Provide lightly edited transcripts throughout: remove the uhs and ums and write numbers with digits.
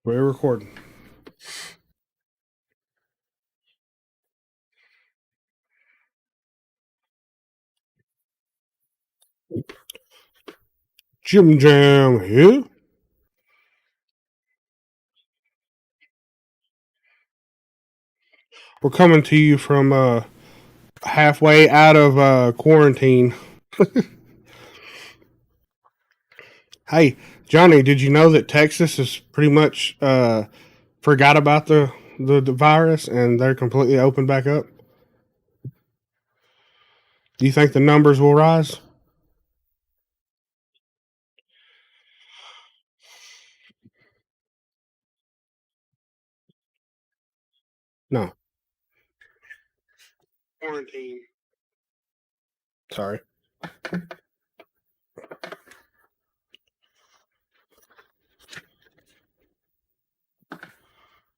We're recording. Jim Jam here. We're coming to you from halfway out of quarantine. Hey, Johnny, did you know that Texas is pretty much forgot about the virus and they're completely open back up? Do you think the numbers will rise? No. Quarantine. Sorry.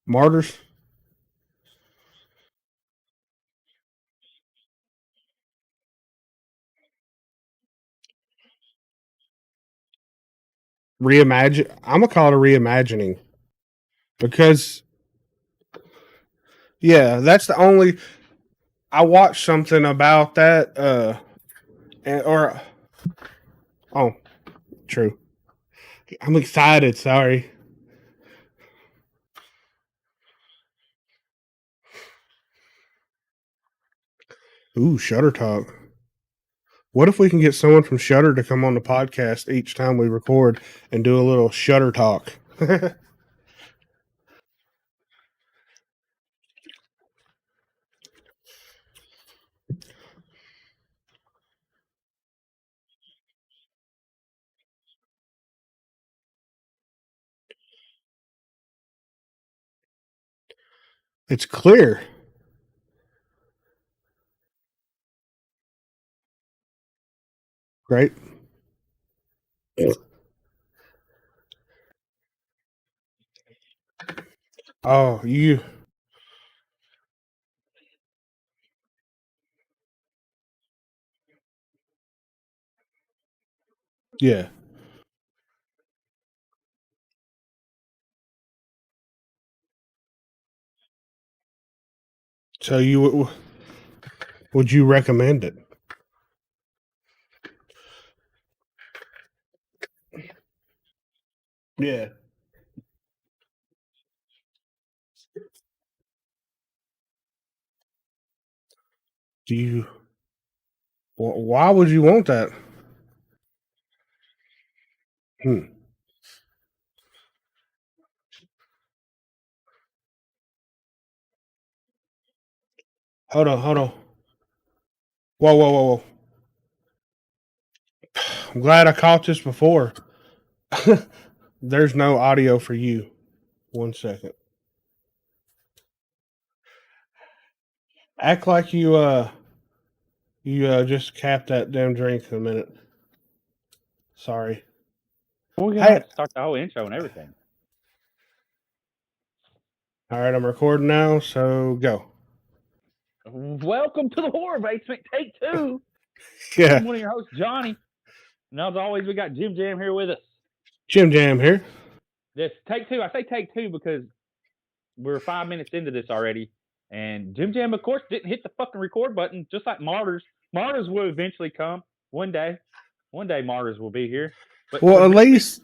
Martyrs? Reimagine. I'm going to call it a reimagining because, yeah, that's the only. I watched something about that, oh, true. I'm excited. Sorry. Ooh, Shutter Talk. What if we can get someone from Shutter to come on the podcast each time we record and do a little Shutter Talk? It's clear. Right? Oh, yeah. So would you recommend it? Yeah. Do you? Why would you want that? Hmm. Hold on, hold on. Whoa, whoa, whoa, whoa. I'm glad I caught this before. There's no audio for you. 1 second. Act like you just capped that damn drink in a minute. Sorry. We're gonna Hey, have to start the whole intro and everything. all right, I'm recording now, so go. Welcome to the Horror Basement, take two. Yeah, I'm one of your hosts, Johnny. Now, as always, we got Jim Jam here with us. Jim Jam here. This take two. I say take two because we're 5 minutes into this already, and Jim Jam, of course, didn't hit the fucking record button, just like Martyrs. Martyrs will eventually come one day. One day, Martyrs will be here. But Well, for at this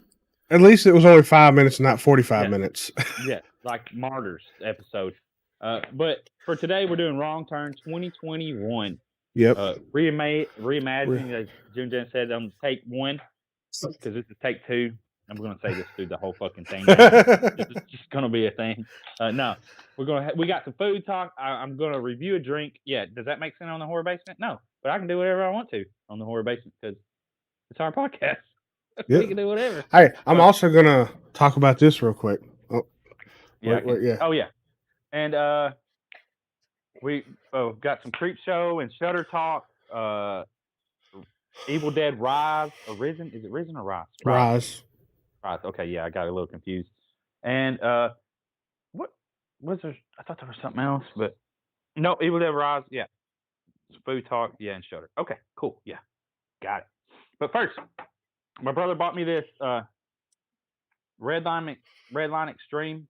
least it was only 5 minutes, not 45 yeah, minutes. yeah, like Martyrs episode. But for today, we're doing Wrong Turn 2021. Yep. Reimagining, as Jim Jen said, on take one, because this is take two. I'm going to say this through the whole fucking thing now. It's just going to be a thing. No, we got some food talk. I'm going to review a drink. Yeah, does that make sense on the Horror Basement? No, but I can do whatever I want to on the Horror Basement because it's our podcast. Yep. We can do whatever. Hey, I'm also gonna talk about this real quick. Oh, Yeah, wait, yeah. Oh yeah, and we got some Creep Show and Shutter Talk. Evil Dead Rise, Arisen. Is it Risen or Rise? Rise. Rise. Okay, yeah, I got a little confused. And what was there? I thought there was something else, but no, Evil Dead Rise. Yeah, Food Talk. Yeah, and Shutter. Okay, cool. Yeah, got it. But first, my brother bought me this Redline Extreme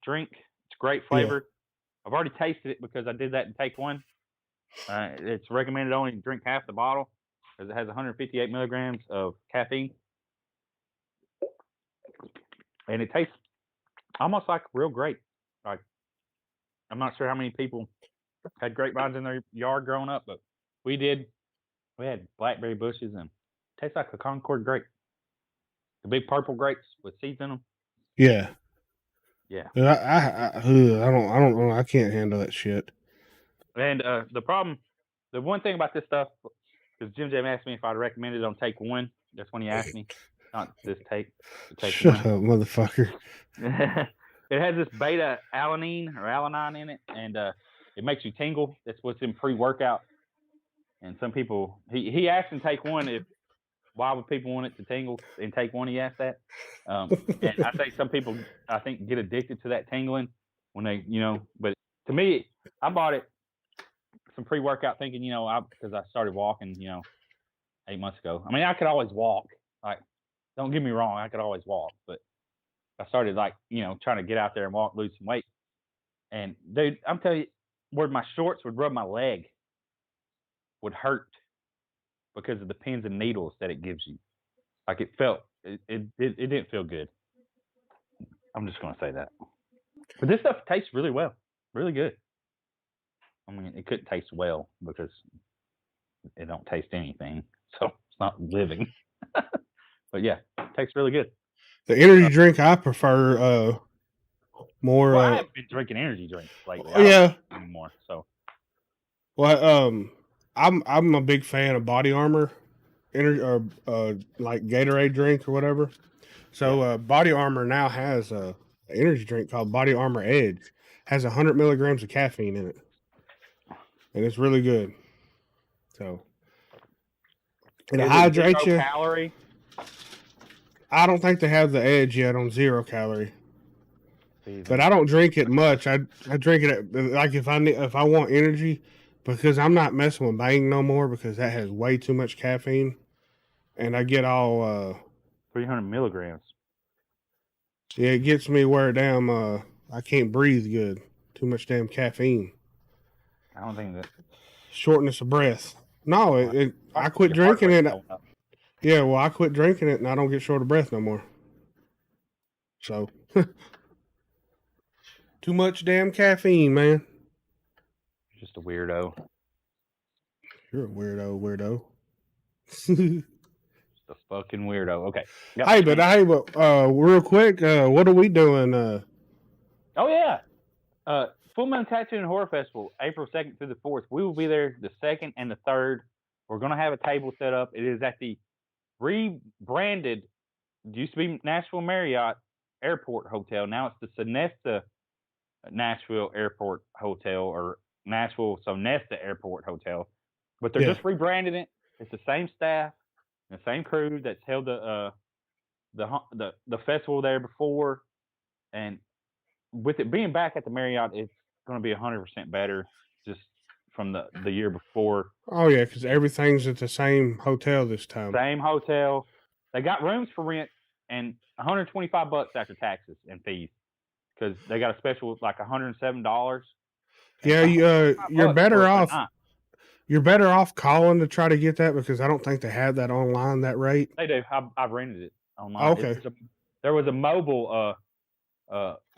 drink. It's great flavor. I've already tasted it because I did that in take one. It's recommended only drink half the bottle because it has 158 milligrams of caffeine, and it tastes almost like real grape. Like, I'm not sure how many people had grapevines in their yard growing up, but we did. We had blackberry bushes, and it tastes like a Concord grape. The big purple grapes with seeds in them. Yeah. Yeah. I don't know. I can't handle that shit. And the one thing about this stuff, because Jim Jam asked me if I'd recommend it on take one. That's when he asked me, not this take. Shut up, motherfucker. It has this beta alanine in it, and it makes you tingle. That's what's in pre-workout. And some people, he asked in take one why would people want it to tingle in take one? He asked that. And I say some people, I think, get addicted to that tingling when they, but to me, I bought it some pre-workout thinking, because I started walking, 8 months ago. I mean, I could always walk. Like, don't get me wrong, I could always walk, but I started trying to get out there and walk, lose some weight. And dude, I'm telling you, where my shorts would rub my leg would hurt because of the pins and needles that it gives you. Like, it didn't feel good. I'm just gonna say that. But this stuff tastes really well, really good. I mean, it couldn't taste well because it don't taste anything, so it's not living. But yeah, it tastes really good. The energy drink I prefer more. Well, I haven't been drinking energy drinks lately. Yeah. Anymore. So. Well, I'm a big fan of Body Armor, like Gatorade drink or whatever. So Body Armor now has a energy drink called Body Armor Edge. Has 100 milligrams of caffeine in it, and it's really good. So it hydrates you. Calorie? I don't think they have the Edge yet on 0 calorie. But I don't drink it much. I drink it like if I want energy, because I'm not messing with Bang no more because that has way too much caffeine, and I get all 300 milligrams. Yeah, it gets me where damn I can't breathe good. Too much damn caffeine. I don't think that shortness of breath. No, I quit drinking it. Yeah, well, I quit drinking it, and I don't get short of breath no more. So. Too much damn caffeine, man. Just a weirdo. You're a weirdo. Just a fucking weirdo. Okay. Yep. Hey, but real quick, what are we doing? Oh yeah, Full Moon Tattoo and Horror Festival, April 2nd through the 4th. We will be there the 2nd and the 3rd. We're gonna have a table set up. It is at the rebranded, used to be Nashville Marriott Airport Hotel. Now it's the Sonesta Nashville Airport Hotel, or Nashville Sonesta Airport Hotel, but they're just rebranding it. It's the same staff, the same crew that's held the festival there before, and with it being back at the Marriott, it's going to be 100% better, just from the year before. Oh yeah, because everything's at the same hotel this time. Same hotel. They got rooms for rent and $125 after taxes and fees. Because they got a special like $107. Yeah, you're better off. You're better off calling to try to get that, because I don't think they have that online, that rate. They do. I've rented it online. Okay. There was a mobile.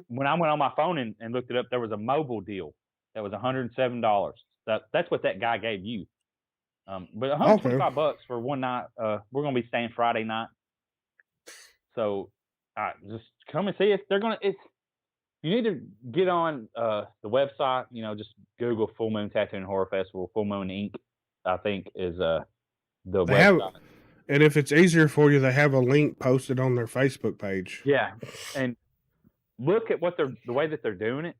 When I went on my phone and looked it up, there was a mobile deal that was $107. That's what that guy gave you. But $125 for one night. We're gonna be staying Friday night. So, just come and see us. You need to get on the website, just Google Full Moon Tattoo and Horror Festival. Full Moon Inc., I think, is the website. And if it's easier for you, they have a link posted on their Facebook page. Yeah, and look at the way that they're doing it,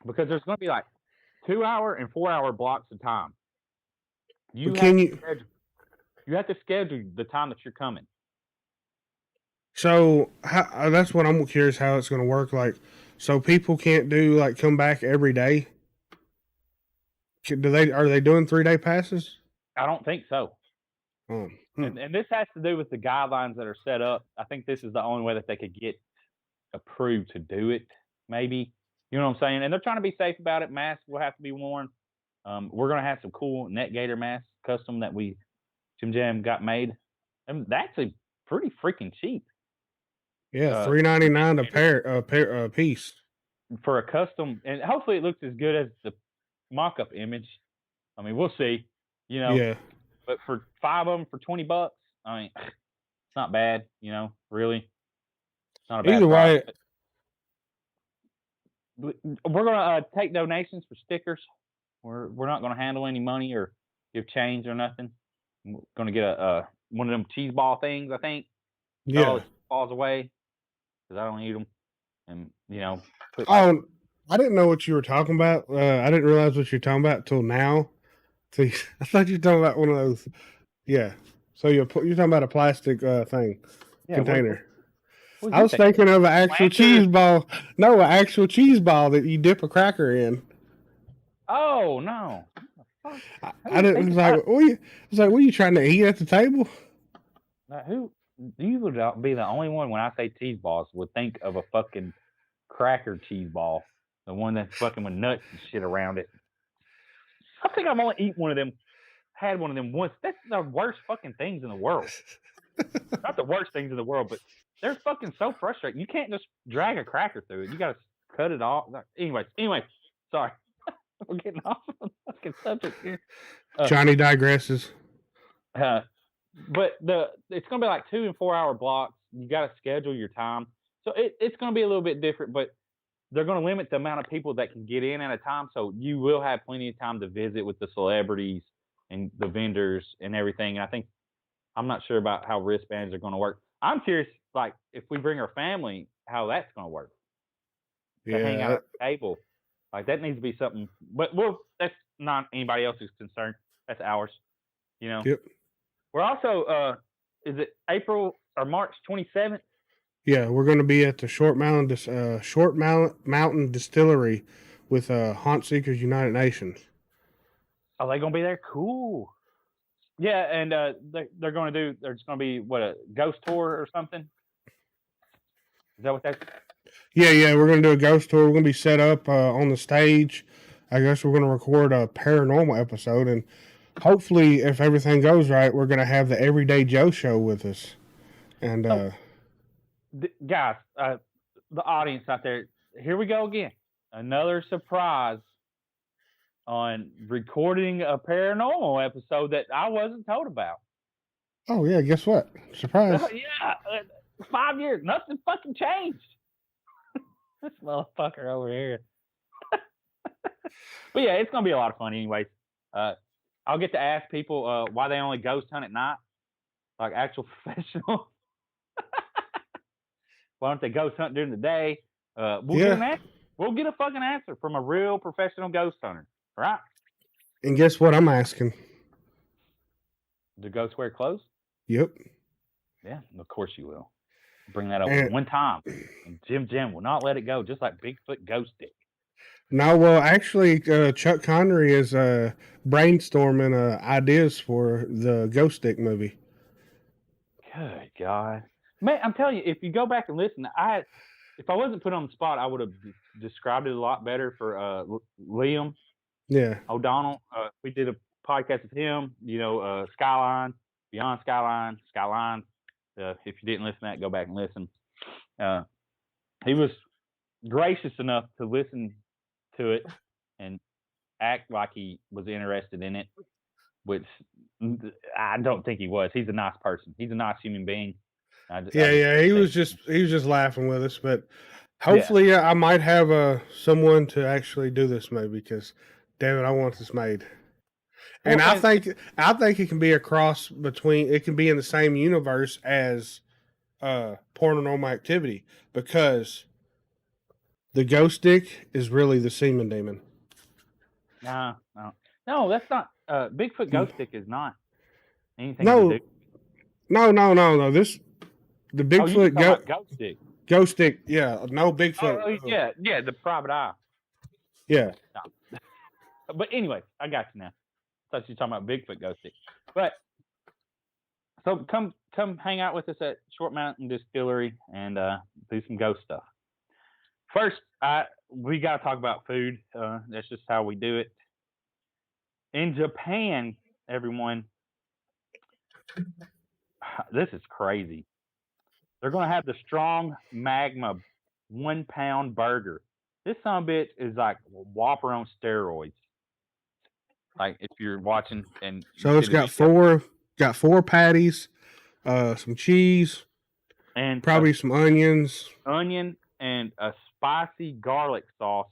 because there's going to be like 2-hour and 4-hour blocks of time. You have to schedule the time that you're coming. So that's what I'm curious how it's going to work. Like, so people can't come back every day. Are they doing 3-day passes? I don't think so. Oh. And this has to do with the guidelines that are set up. I think this is the only way that they could get approved to do it. Maybe, you know what I'm saying? And they're trying to be safe about it. Masks will have to be worn. We're gonna have some cool NetGator masks custom that Jim Jam got made, and that's a pretty freaking cheap. Yeah, $3.99 a piece for a custom, and hopefully it looks as good as the mock-up image. I mean, we'll see. You know. Yeah. But for 5 of them for $20, I mean, it's not bad. You know, really. It's not a bad Either way. We're gonna take donations for stickers. We're not gonna handle any money or give change or nothing. We're gonna get a one of them cheese ball things. I think. Yeah. All the balls away because I don't eat them, and you know. I didn't know what you were talking about. I didn't realize what you're talking about until now. I thought you were talking about one of those. Yeah. So you're talking about a plastic thing container. What I was thinking of an actual cheese ball. No, an actual cheese ball that you dip a cracker in. Oh no! I didn't. It was like, what are you trying to eat at the table? You would be the only one when I say cheese balls would think of a fucking cracker cheese ball, the one that's fucking with nuts and shit around it. I think I've only eaten one of them. Had one of them once. That's the worst fucking things in the world. Not the worst things in the world, but they're fucking so frustrating. You can't just drag a cracker through it. You gotta cut it off. Anyway, sorry. We're getting off the fucking subject here. Johnny digresses. But it's gonna be like 2 and 4 hour blocks. You gotta schedule your time. So it's gonna be a little bit different, but they're going to limit the amount of people that can get in at a time. So you will have plenty of time to visit with the celebrities and the vendors and everything. And I'm not sure about how wristbands are going to work. I'm curious, like, if we bring our family, how that's going to work. To hang out at the table. Like, that needs to be something. But that's not anybody else's concern. That's ours. You know? Yep. We're also, is it April or March 27th? Yeah, we're going to be at the Short Mountain Distillery with Haunt Seekers United Nations. Are they going to be there? Cool. Yeah, and they're going to do. There's going to be a ghost tour or something. Is that what that's? Yeah. We're going to do a ghost tour. We're going to be set up on the stage. I guess we're going to record a paranormal episode, and hopefully, if everything goes right, we're going to have the Everyday Joe show with us. And guys, the audience out there, here we go again. Another surprise on recording a paranormal episode that I wasn't told about. Oh, yeah, guess what? Surprise. Yeah, 5 years, nothing fucking changed. This motherfucker over here. But yeah, it's going to be a lot of fun anyways. I'll get to ask people why they only ghost hunt at night, like actual professionals. Why don't they ghost hunt during the day? We'll get a fucking answer from a real professional ghost hunter, right? And guess what I'm asking? Do ghosts wear clothes? Yep. Yeah, of course you will. Bring that up one time. And Jim will not let it go, just like Bigfoot Ghost Dick. No, well, actually, Chuck Connery is brainstorming ideas for the Ghost Dick movie. Good God. Man, I'm telling you, if you go back and listen, if I wasn't put on the spot, I would have described it a lot better for Liam O'Donnell. We did a podcast with him, Skyline, Beyond Skyline. If you didn't listen to that, go back and listen. He was gracious enough to listen to it and act like he was interested in it, which I don't think he was. He's a nice person. He's a nice human being. He was just laughing with us, but hopefully I might have someone to actually do this maybe because, damn it, I want this made. And I think it can be a cross between. It can be in the same universe as Paranormal Activity because the Ghost Dick is really the semen demon. No, that's not. Bigfoot Ghost Dick is not anything. To do. No. The Bigfoot Ghost Dick. Ghost Dick, yeah. No Bigfoot. Oh, yeah, the private eye. Yeah. No. But anyway, I got you now. I thought you were talking about Bigfoot Ghost Dick. But So come hang out with us at Short Mountain Distillery and do some ghost stuff. First, we got to talk about food. That's just how we do it. In Japan, everyone, this is crazy. They're going to have the Strong Magma 1 pound burger. This son of a bitch is like Whopper on steroids. Like if you're watching and so it's got four patties, some cheese, and probably some onions, onion, and a spicy garlic sauce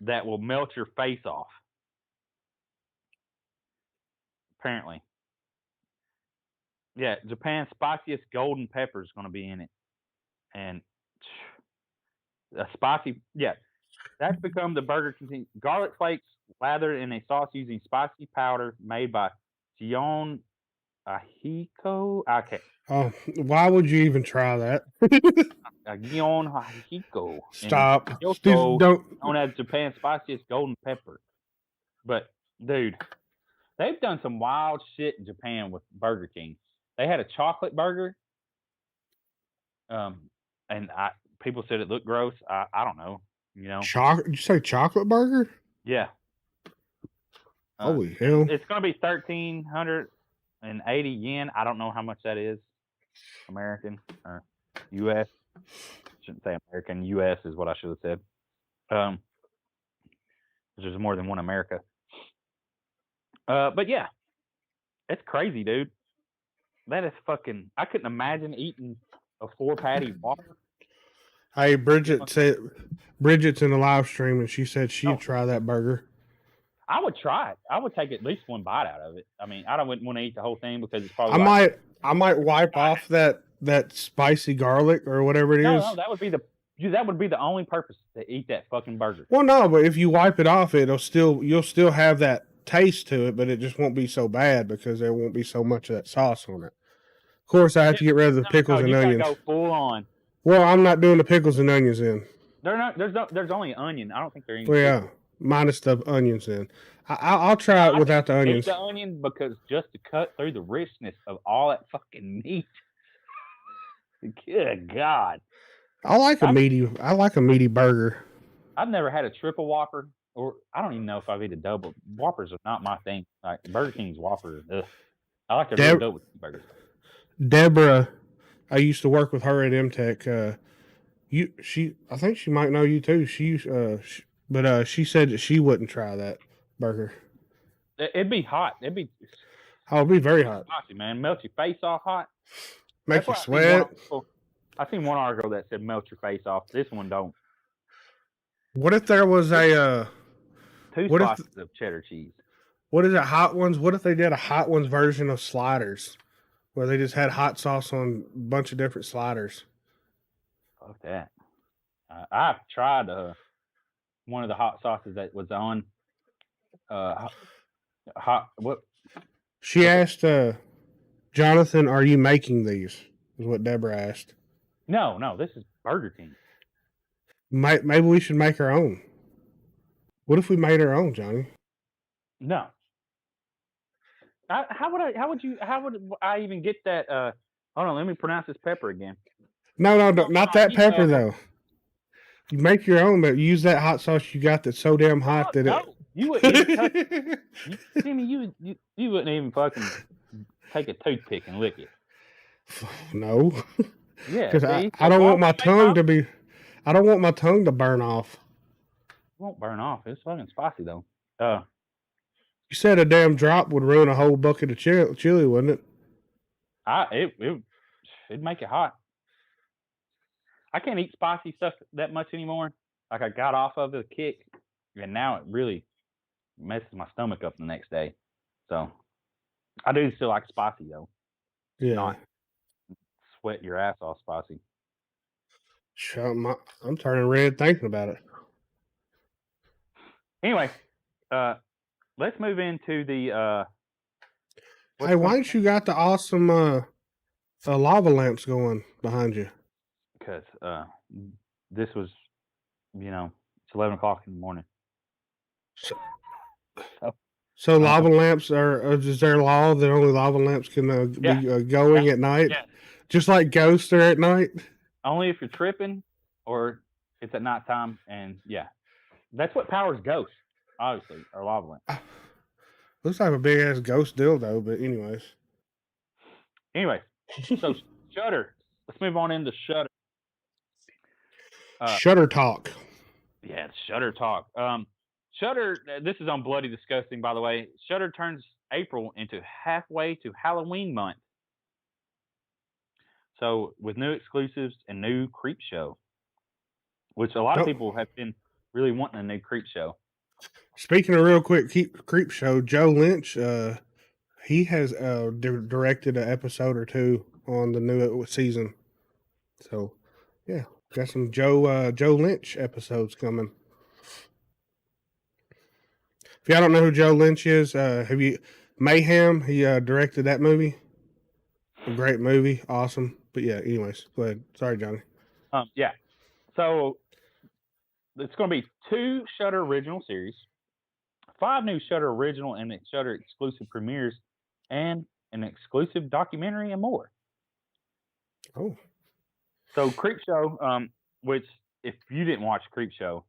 that will melt your face off. Apparently, yeah, Japan's spiciest golden pepper is going to be in it, and a spicy, yeah, that's become the burger contain garlic flakes lathered in a sauce using spicy powder made by Gion Ahiko. Okay. Oh, why would you even try that? Gion Ahiko. Stop. Kyoto, Don't. known as Japan's spiciest golden pepper. But dude, they've done some wild shit in Japan with Burger King. They had a chocolate burger. And people said it looked gross. I don't know. You know. Did you say chocolate burger? Yeah. Holy hell! It's gonna be 1,380 yen. I don't know how much that is. American or U.S. Shouldn't say American. U.S. is what I should have said. There's more than one America. But yeah, it's crazy, dude. That is fucking. I couldn't imagine eating a 4-patty Whopper. Hey, Bridget's in the live stream and she said she'd try that burger. I would try it. I would take at least one bite out of it. I mean, I wouldn't want to eat the whole thing because it's probably. I might wipe off that spicy garlic or whatever it is. No, that would be the only purpose to eat that fucking burger. Well, no, but if you wipe it off, you'll still have that taste to it, but it just won't be so bad because there won't be so much of that sauce on it. Of course, I have to get rid of the pickles and onions. Go full on. Well, I'm not doing the pickles and onions in. There's only onion. I don't think they're any. Well, yeah, minus the onions in. I'll try it without the onions. The onion because just to cut through the richness of all that fucking meat. Good God. I like a meaty burger. I've never had a triple Whopper, or I don't even know if I've eaten a double. Whoppers are not my thing. Like Burger King's Whopper. Ugh. I like their double burgers. Deborah, I used to work with her at MTech. I think she might know you too. She said that she wouldn't try that burger. It'd be hot. It'd be very hot. Spicy, man. Melt your face off hot. Make you sweat. I seen one article that said melt your face off. This one don't. What if there was a 2 slices of cheddar cheese? What is it? Hot Ones? What if they did a Hot Ones version of sliders? Where they just had hot sauce on a bunch of different sliders. Fuck that. I've tried one of the hot sauces that was on what? She asked Jonathan, "Are you making these?" Is what Deborah asked. No, this is Burger King. Maybe we should make our own. What if we made our own, Johnny? No. How would I even get that? Hold on, let me pronounce this pepper again. No, not that pepper though. You make your own, but use that hot sauce you got that's so damn hot you wouldn't even touch it. You wouldn't even fucking take a toothpick and lick it. No. Yeah, because I don't want my tongue to be. I don't want my tongue to burn off. It won't burn off. It's fucking spicy though. You said a damn drop would ruin a whole bucket of chili, wouldn't it? It'd make it hot. I can't eat spicy stuff that much anymore. Like I got off of the kick, and now it really messes my stomach up the next day. So I do still like spicy though. Yeah. Not sweat your ass off spicy. I'm turning red thinking about it. Anyway, let's move into the. Hey, why ain't you got the awesome lava lamps going behind you? Because this was, it's 11 o'clock in the morning. So lava lamps is there a law that only lava lamps can be going at night? Yeah. Just like ghosts are at night? Only if you're tripping or it's at nighttime. And yeah, that's what powers ghosts, obviously, or lava lamps. Looks like a big ass ghost dildo, but anyways. Anyway, so Shudder. Let's move on into Shudder. Shudder talk. Yeah, Shudder talk. Shudder. This is on Bloody Disgusting, by the way. Shudder turns April into halfway to Halloween month. So with new exclusives and new Creep Show, which a lot of people have been really wanting a new Creep Show. Speaking of real quick Creep Show, Joe Lynch, he has directed an episode or two on the new season. So, yeah, got some Joe Lynch episodes coming. If y'all don't know who Joe Lynch is, have you Mayhem? He directed that movie. A great movie, awesome. But yeah, anyways, go ahead. Sorry, Johnny. Yeah. So it's going to be 2 Shudder original series, 5 new Shudder original and Shudder exclusive premieres, and an exclusive documentary and more. Oh. So Creep Show, which if you didn't watch Creep Show,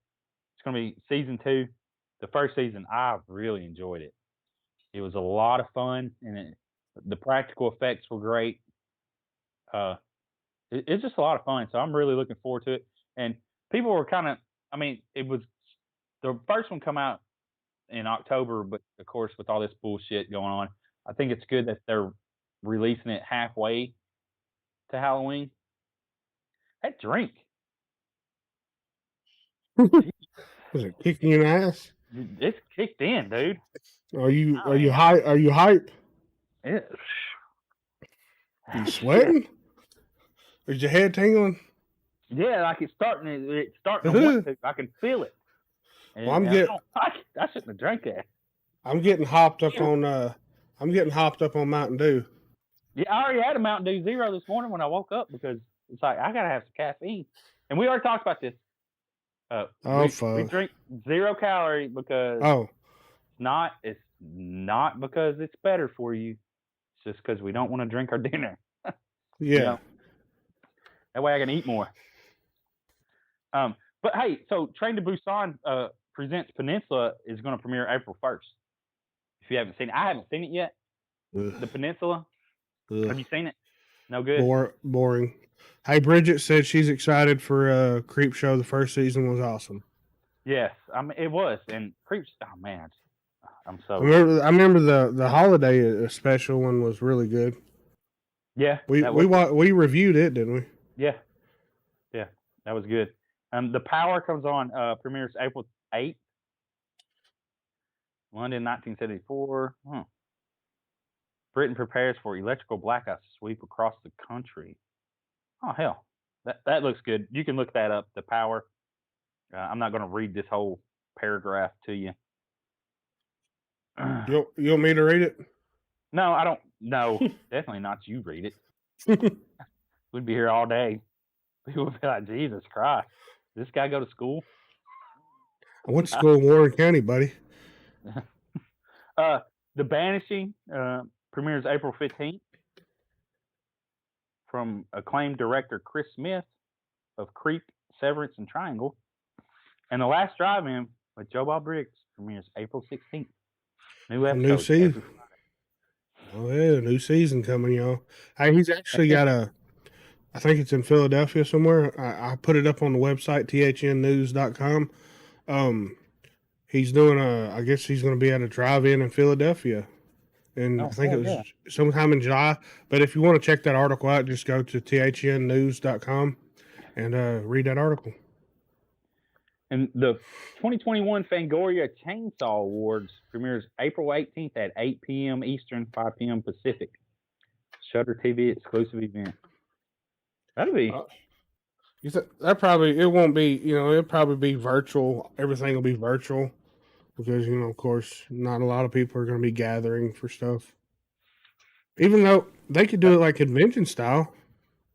it's going to be season 2. The first season, I really enjoyed it. It was a lot of fun, and the practical effects were great. It's just a lot of fun, so I'm really looking forward to it. And people were kind of, it was the first one come out in October, but of course with all this bullshit going on, I think it's good that they're releasing it halfway to Halloween. That drink. Was it kicking your ass? It's kicked in, dude. Are you hype? Are you hype? Yeah. You sweating? Is your head tingling? Yeah, like it's starting to want to. I can feel it. And Well, I shouldn't have drank that. I'm getting hopped up on Mountain Dew. Yeah, I already had a Mountain Dew Zero this morning when I woke up because it's like I gotta have some caffeine. And we already talked about this. Fuck. We drink 0 calorie because it's not because it's better for you. It's just because we don't want to drink our dinner. Yeah. You know? That way I can eat more. But hey, so Train to Busan presents Peninsula is going to premiere April 1st. If you haven't seen it, I haven't seen it yet. The Peninsula. Have you seen it? No good. Boring. Hey, Bridget said she's excited for Creep Show. The first season was awesome. Yes, it was. And Creeps. Oh man, I'm so. I remember the holiday special one was really good. Yeah, we reviewed it, didn't we? Yeah, that was good. The Power comes on premieres April 8th. London, 1974. Britain prepares for electrical blackouts to sweep across the country. Oh hell, that looks good. You can look that up. The Power. I'm not going to read this whole paragraph to you. You want me to read it? No, I don't. No, definitely not. You read it. We'd be here all day. People would be like, Jesus Christ, does this guy go to school? I went to school in Warren County, buddy. The Banishing premieres April 15th from acclaimed director Chris Smith of Creep, Severance, and Triangle. And The Last Drive-In with Joe Bob Briggs premieres April 16th. New season. Oh yeah, new season coming, y'all. Hey, he's actually got I think it's in Philadelphia somewhere. I put it up on the website, thnnews.com. He's doing I guess he's going to be at a drive-in in Philadelphia. And I think it was sometime in July. But if you want to check that article out, just go to thnnews.com and read that article. And the 2021 Fangoria Chainsaw Awards premieres April 18th at 8 p.m. Eastern, 5 p.m. Pacific. Shudder TV exclusive event. That'll be. That probably, it won't be, it'll probably be virtual. Everything will be virtual because, of course, not a lot of people are going to be gathering for stuff. Even though they could do it like convention style.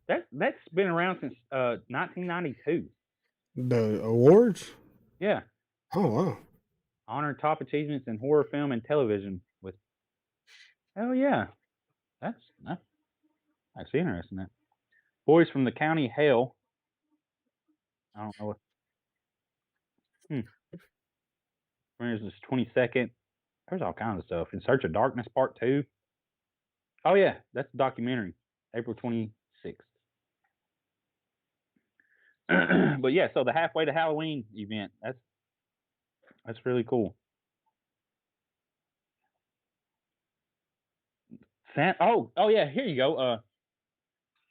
That's been around since 1992. The awards? Yeah. Oh, wow. Honored top achievements in horror film and television with. Oh yeah, that's actually interesting. That Boys from the County Hell. I don't know what. Premieres this 22nd. There's all kinds of stuff. In Search of Darkness Part 2. Oh yeah, that's a documentary. April 26th. But yeah, so the Halfway to Halloween event. That's really cool. Oh yeah, here you go.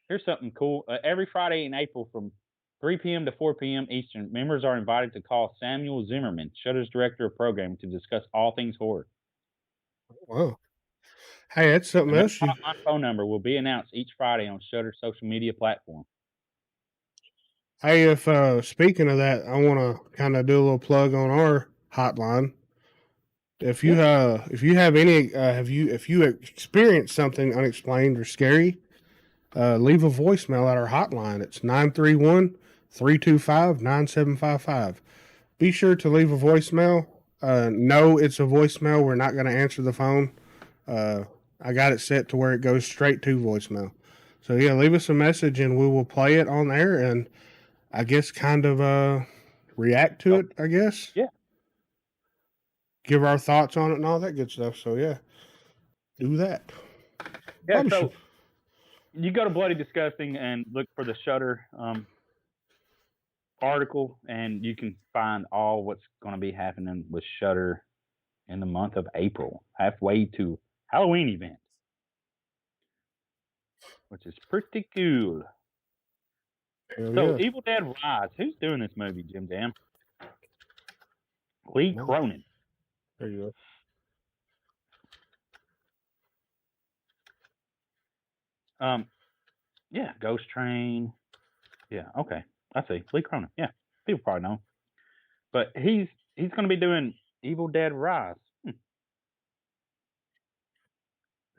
Here's something cool. Every Friday in April from 3 p.m. to 4 p.m. Eastern, members are invited to call Samuel Zimmerman, Shudder's director of programming, to discuss all things horror. Wow. Hey, that's something Another else. hotline phone number will be announced each Friday on Shudder's social media platform. Hey, if speaking of that, I want to kind of do a little plug on our hotline. If you if you have any if you experienced something unexplained or scary, leave a voicemail at our hotline. It's 931-325-9755. Be sure to leave a voicemail. No, it's a voicemail. We're not going to answer the phone. I got it set to where it goes straight to voicemail. So yeah, leave us a message and we will play it on there and I guess kind of react to it, I guess. Yeah. Give our thoughts on it and all that good stuff. So yeah. Do that. Yeah, so you go to Bloody Disgusting and look for the Shudder article, and you can find all what's going to be happening with Shudder in the month of April, halfway to Halloween event, which is pretty cool. So, yeah. Evil Dead Rise. Who's doing this movie, Jim Jam? Lee Cronin. There you go. Yeah, Ghost Train. Yeah, okay. I see. Lee Cronin. Yeah, people probably know. But he's going to be doing Evil Dead Rise. The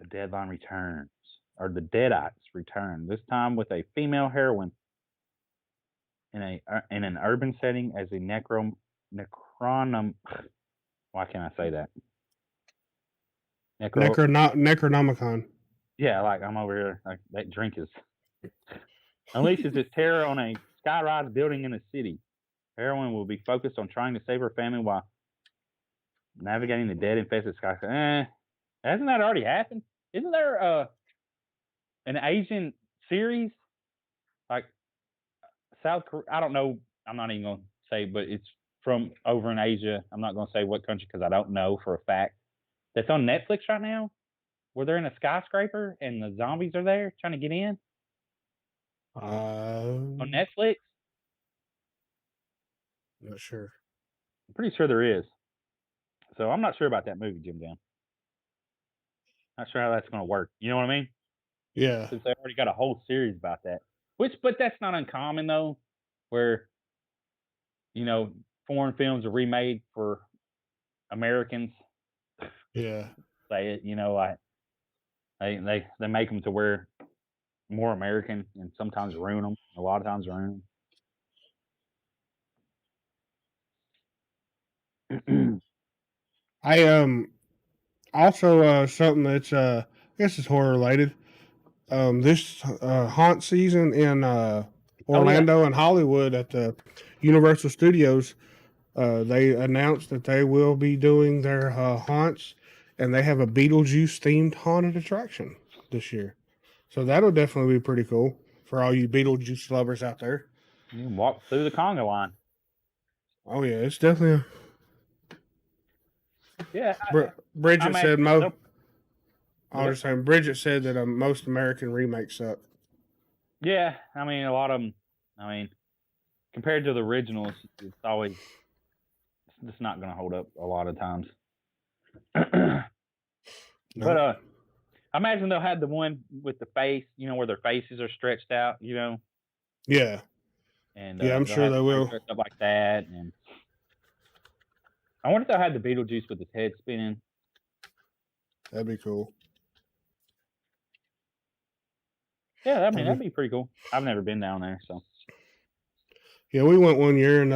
Deadline returns, or the Deadites return. This time with a female heroine in an urban setting as a necronom. Why can't I say that? Necronomicon. Yeah, like I'm over here. Like that drink is unleashes its terror on a skyrise building in the city. Heroine will be focused on trying to save her family while navigating the dead-infested sky. Hasn't that already happened? Isn't there an Asian series like South Korea? I don't know. I'm not even gonna say, but it's from over in Asia. I'm not gonna say what country because I don't know for a fact. That's on Netflix right now, where they're in a skyscraper and the zombies are there trying to get in. On Netflix. Not sure. I'm pretty sure there is. So I'm not sure about that movie, Jim Jam. Not sure how that's going to work. You know what I mean? Yeah. Since they already got a whole series about that. But that's not uncommon though, where foreign films are remade for Americans. Yeah. Say it, like they make them to where more American and sometimes ruin them. A lot of times ruin them. I also something that's I guess it's horror related. This haunt season in Orlando and Hollywood at the Universal Studios, they announced that they will be doing their haunts, and they have a Beetlejuice themed haunted attraction this year. So that'll definitely be pretty cool for all you Beetlejuice lovers out there. You can walk through the conga line. Oh yeah, it's definitely. Yeah, Bridget said most. I was saying, Bridget said that most American remakes suck. Yeah, I mean, a lot of them. I mean, compared to the originals, it's just not going to hold up a lot of times. No. But I imagine they'll have the one with the face, where their faces are stretched out, Yeah. And yeah, I'm sure they will. Stuff like that, and I wonder if they'll have the Beetlejuice with his head spinning. That'd be cool. Yeah, I mean that'd be pretty cool. I've never been down there, so. Yeah, we went one year and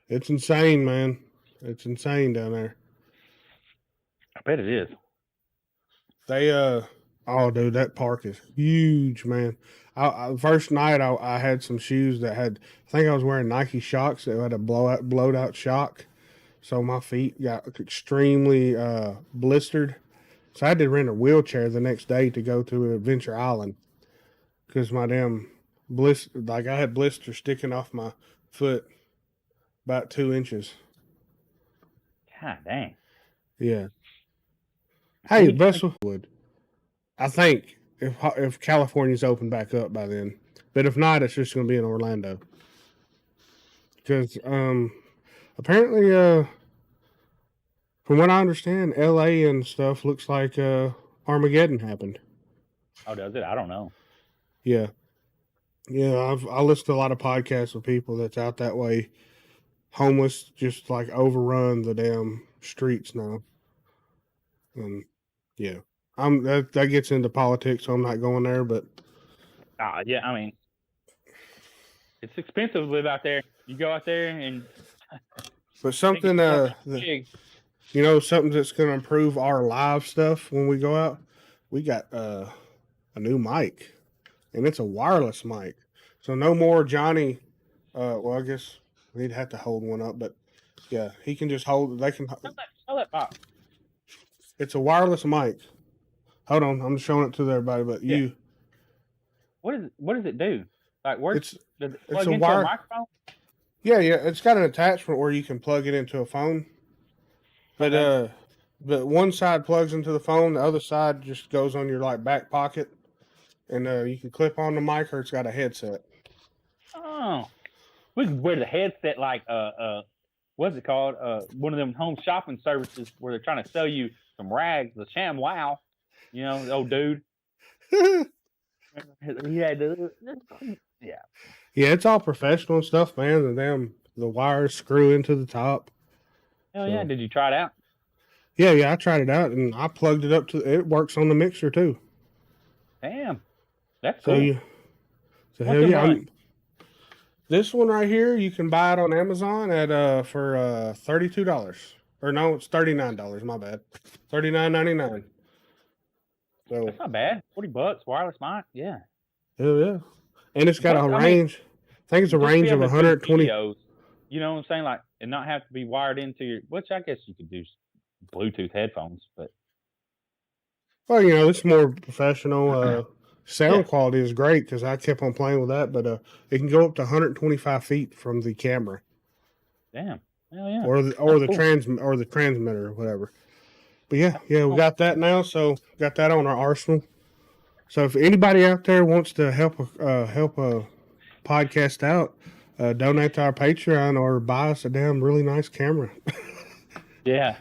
it's insane, man. It's insane down there. I bet it is. They oh dude, that park is huge, man. First night I had some shoes that had, I think I was wearing Nike Shocks that had a blowed out shock, so my feet got extremely blistered. So I had to rent a wheelchair the next day to go to Adventure Island because my damn blister, like I had blisters sticking off my foot about 2 inches. God dang. Yeah. Hey, Westwood. I think if California's open back up by then, but if not, it's just going to be in Orlando. Because apparently, from what I understand, L.A. and stuff looks like Armageddon happened. Oh, does it? I don't know. Yeah, I listen to a lot of podcasts with people that's out that way, homeless, just like overrun the damn streets now. Yeah, that gets into politics, so I'm not going there. But yeah, I mean, it's expensive to live out there. You go out there and. But something something that's going to improve our live stuff when we go out. We got a new mic, and it's a wireless mic, so no more Johnny. Well, I guess we'd have to hold one up, but yeah, he can just hold. They can. Show that box. It's a wireless mic. Hold on, I'm just showing it to everybody, but you. What does it do? Like, does it plug a into a microphone? Yeah, it's got an attachment where you can plug it into a phone. But but one side plugs into the phone, the other side just goes on your like back pocket, and you can clip on the mic, or it's got a headset. Oh, we can wear the headset like what's it called? One of them home shopping services where they're trying to sell you some rags, the ShamWow. You know, the old dude. Yeah. Yeah, it's all professional stuff, man. The wires screw into the top. Oh yeah, did you try it out? Yeah, I tried it out and I plugged it up to. It works on the mixer too. Damn, that's cool. So hell yeah! This one right here, you can buy it on Amazon at for $32. Or no, it's $39. My bad, $39.99. So that's not bad. $40 wireless mic. Yeah. Hell yeah, and it's got a range. I think it's a range of 120. Videos, you know what I'm saying? Like, and not have to be wired into your. Which I guess you could do Bluetooth headphones, but. Well, it's more professional. Sound quality is great because I kept on playing with that, but it can go up to 125 feet from the camera. Damn. Hell yeah. Or the transmitter or whatever. But yeah, we got that now, so got that on our arsenal. So if anybody out there wants to help a podcast out, donate to our Patreon or buy us a damn really nice camera. Yeah.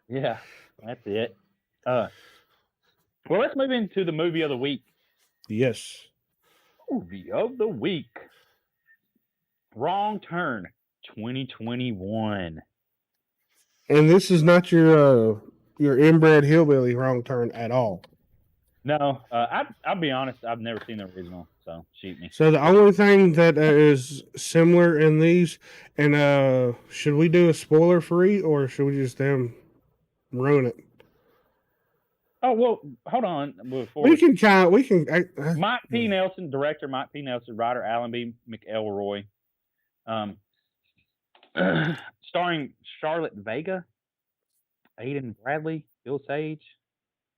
Yeah, that's it. Well, let's move into the movie of the week. Yes. Movie of the week. Wrong Turn 2021. And this is not your inbred hillbilly Wrong Turn at all. No, I'll be honest. I've never seen the original, so shoot me. So the only thing that is similar in these, and should we do a spoiler free or should we just ruin it? Oh well, hold on. We can. Mike P. Nelson, director Mike P. Nelson, writer Alan B. McElroy, starring Charlotte Vega, Aidan Bradley, Bill Sage.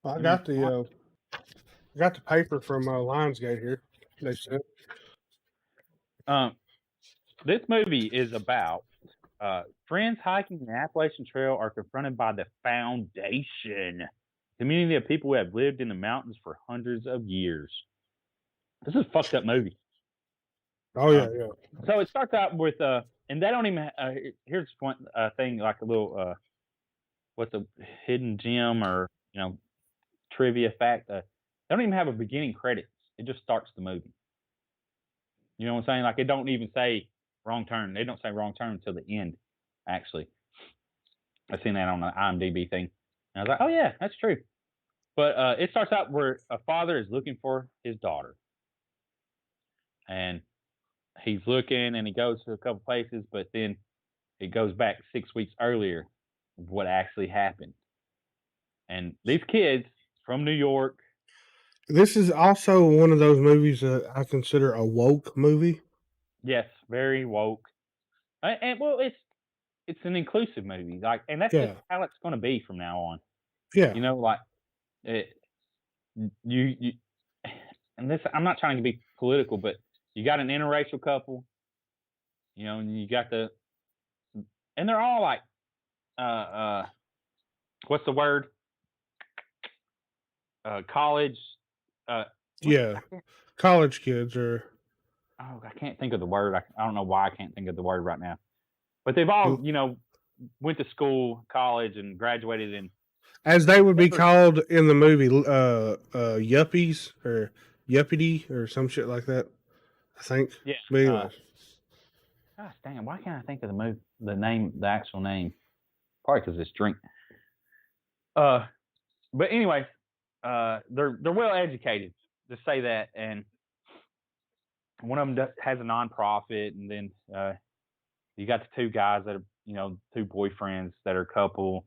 I got the paper from Lionsgate here. They said. This movie is about friends hiking the Appalachian Trail are confronted by the Foundation, community of people who have lived in the mountains for hundreds of years. This is a fucked up movie. Oh yeah. So it starts out with and they don't even. Here's one thing, like a little what's a hidden gem or trivia fact. They don't even have a beginning credits. It just starts the movie. You know what I'm saying? Like, it don't even say Wrong Turn. They don't say Wrong Turn until the end, actually. I've seen that on the IMDb thing. And I was like, oh, yeah, that's true. But it starts out where a father is looking for his daughter. And he's looking and he goes to a couple places, but then it goes back 6 weeks earlier of what actually happened. And these kids from New York, This is also one of those movies that I consider a woke movie. yes, very woke. And well, it's an inclusive movie, like, and that's just Yeah, how it's going to be from now on. yeah, Like it, you, and this, I'm not trying to be political, but you got an interracial couple, and you got and they're all like, what's the word? College. yeah. College kids are. I can't think of the word. I don't know why I can't think of the word right now. But they've all, went to school, college, and graduated in. As they would be called in the movie, yuppies or yuppity or some shit like that. I think. Yeah. But anyways. Gosh dang, why can't I think of the actual name? Probably because it's drink. But anyway, they're well educated, to say that, and one of them has a nonprofit, and then you got the two guys that are, two boyfriends that are a couple,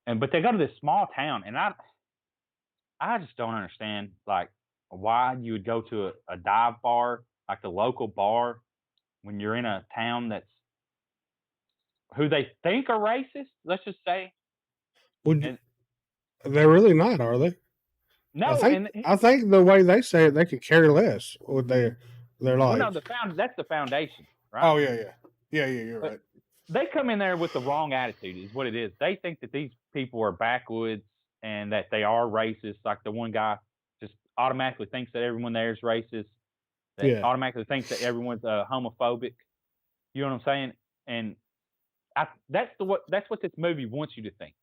but they go to this small town, and I just don't understand, like, why you would go to a dive bar, like the local bar, when you're in a town that's who they think are racist. Let's just say. They're really not, are they? No, I think the way they say it, they could care less what they're like. Well, no, that's the foundation, right? Oh yeah. You're right. They come in there with the wrong attitude, is what it is. They think that these people are backwoods and that they are racist. Like the one guy just automatically thinks that everyone there is racist. That automatically thinks that everyone's homophobic. You know what I'm saying? And that's what this movie wants you to think.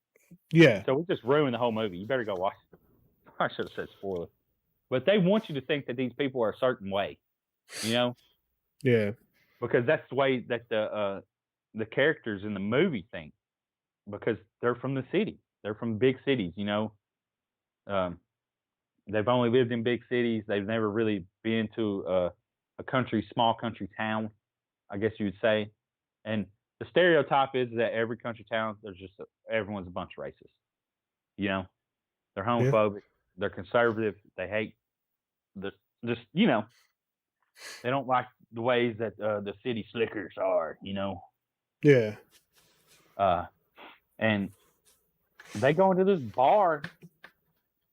Yeah. So we just ruined the whole movie. You better go watch it. I should have said spoiler. But they want you to think that these people are a certain way. Yeah. Because that's the way that the characters in the movie think. Because they're from the city. They're from big cities, they've only lived in big cities. They've never really been to a small country town, I guess you would say. And the stereotype is that every country town, everyone's a bunch of racists. They're homophobic. They're conservative. They hate they don't like the ways that the city slickers are. Yeah. And they go into this bar,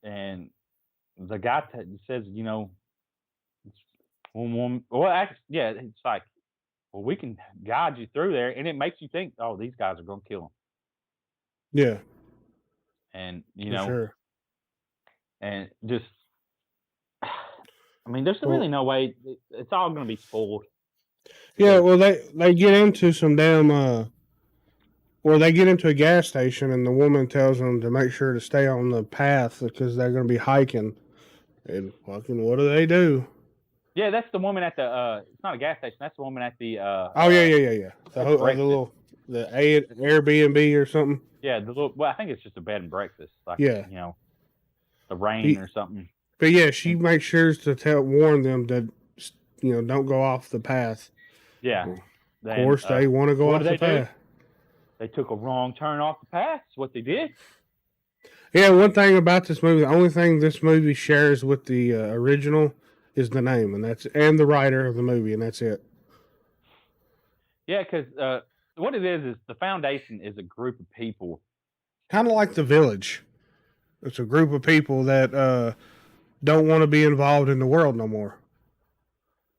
and the guy says, it's like, well, we can guide you through there, and it makes you think, oh, these guys are going to kill him. Yeah. And sure. And just, I mean, there's really no way. It's all going to be spoiled. Yeah, well, they get into some damn, they get into a gas station, and the woman tells them to make sure to stay on the path because they're going to be hiking. And fucking, what do? Yeah, that's the woman at the. It's not a gas station. That's the woman at the. Yeah. The Airbnb or something. Yeah, well, I think it's just a bed and breakfast. Like, the rain or something. But yeah, she makes sure to warn them that don't go off the path. Yeah. Of course, they want to go off the path. They took a wrong turn off the path. That's what they did. Yeah, one thing about this movie, the only thing this movie shares with the original is the name, and the writer of the movie, and that's it. Yeah, because what it is the Foundation is a group of people. Kind of like The Village. It's a group of people that don't want to be involved in the world no more.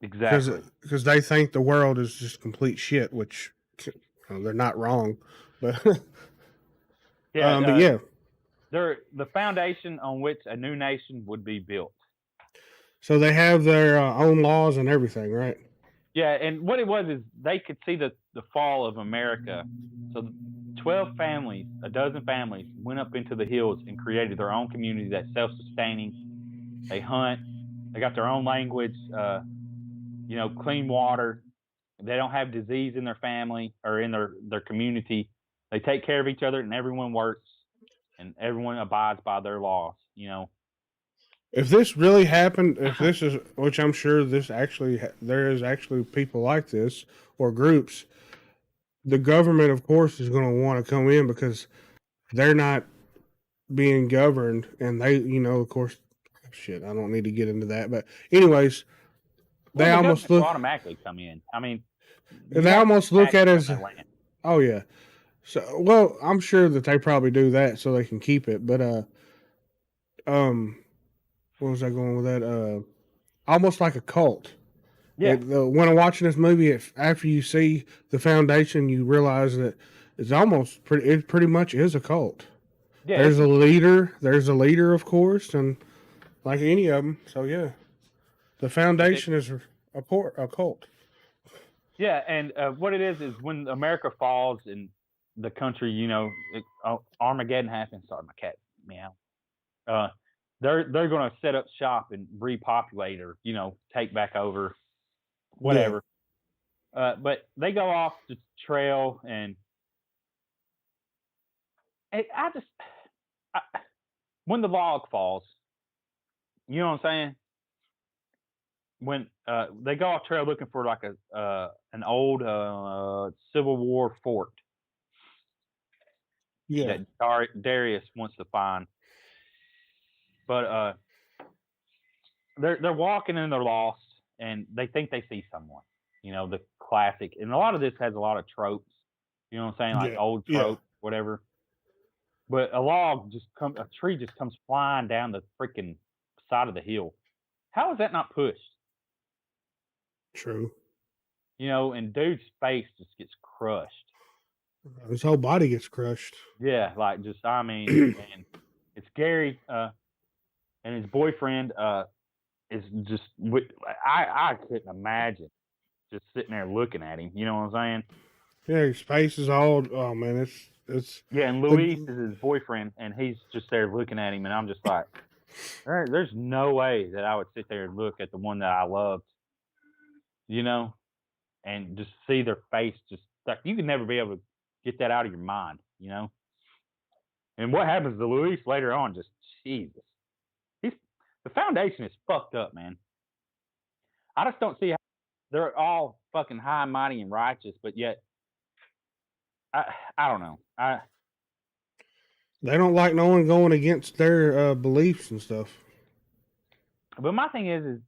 Exactly. Because they think the world is just complete shit, which they're not wrong. But yeah. They're the foundation on which a new nation would be built. So they have their own laws and everything, right? Yeah, and what it was is they could see the fall of America. So 12 families, a dozen families, went up into the hills and created their own community that's self-sustaining. They hunt. They got their own language, clean water. They don't have disease in their family or in their community. They take care of each other, and everyone works, and everyone abides by their laws, If this really happened, which I'm sure there is actually people like this or groups, the government, of course, is going to want to come in because they're not being governed, and they, of course, shit. I don't need to get into that, but anyways, Well, they the almost government will look. automatically come in. I mean, you They have to almost pay look at it taxes as, on that land. oh yeah. So, well, I'm sure that they probably do that so they can keep it, but what was I going with that? Almost like a cult. Yeah, When I'm watching this movie, after you see the foundation, you realize that it's almost pretty. It pretty much is a cult. yeah. There's a leader. There's a leader, of course, and like any of them. So yeah, the foundation is a cult. Yeah, and what it is when America falls and the country, Armageddon happens. Sorry, my cat meow. They're going to set up shop and repopulate or take back over, whatever. Yeah. But they go off the trail, and when the log falls, you know what I'm saying? When they go off trail looking for like an old Civil War fort. Yeah. That Darius wants to find. But they're walking and they're lost, and they think they see someone. The classic, and a lot of this has a lot of tropes. You know what I'm saying, like old tropes, whatever. But a tree just comes flying down the freaking side of the hill. How is that not pushed? True. And dude's face just gets crushed. His whole body gets crushed. Yeah, like man, it's Gary and his boyfriend is just. I couldn't imagine just sitting there looking at him. You know what I'm saying? Yeah, his face is all. Oh man, it's. Yeah, and Luis is his boyfriend, and he's just there looking at him, and I'm just like, there's no way that I would sit there and look at the one that I loved, and just see their face. Just like you could never be able to get that out of your mind, And what happens to Luis later on? Just Jesus, the foundation is fucked up, man. I just don't see how they're all fucking high and mighty and righteous, but yet I don't know. They don't like no one going against their beliefs and stuff. But my thing is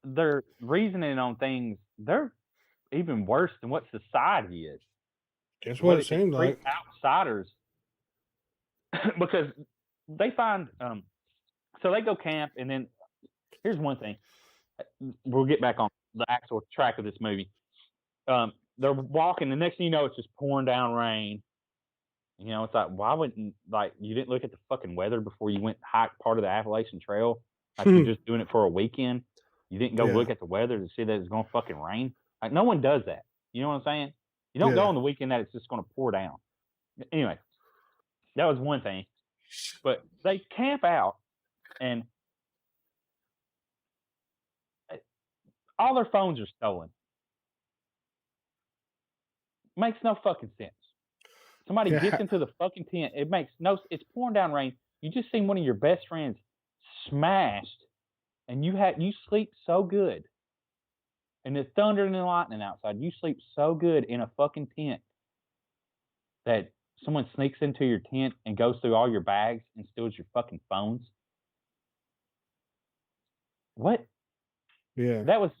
they're reasoning on things. They're even worse than what society is. That's what it seems like. Outsiders, because they find so they go camp, and then here's one thing. We'll get back on the actual track of this movie. They're walking. The next thing you know, it's just pouring down rain. It's like, why wouldn't you didn't look at the fucking weather before you went hike part of the Appalachian Trail? Like you're just doing it for a weekend. You didn't go look at the weather to see that it's going to fucking rain. Like no one does that. You know what I'm saying? You don't go on the weekend that it's just going to pour down. Anyway, that was one thing. But they camp out, and all their phones are stolen. Makes no fucking sense. Somebody gets into the fucking tent. It makes no. It's pouring down rain. You just seen one of your best friends smashed, and you sleep so good. And it's thunder and lightning outside. You sleep so good in a fucking tent that someone sneaks into your tent and goes through all your bags and steals your fucking phones. What? Yeah. That was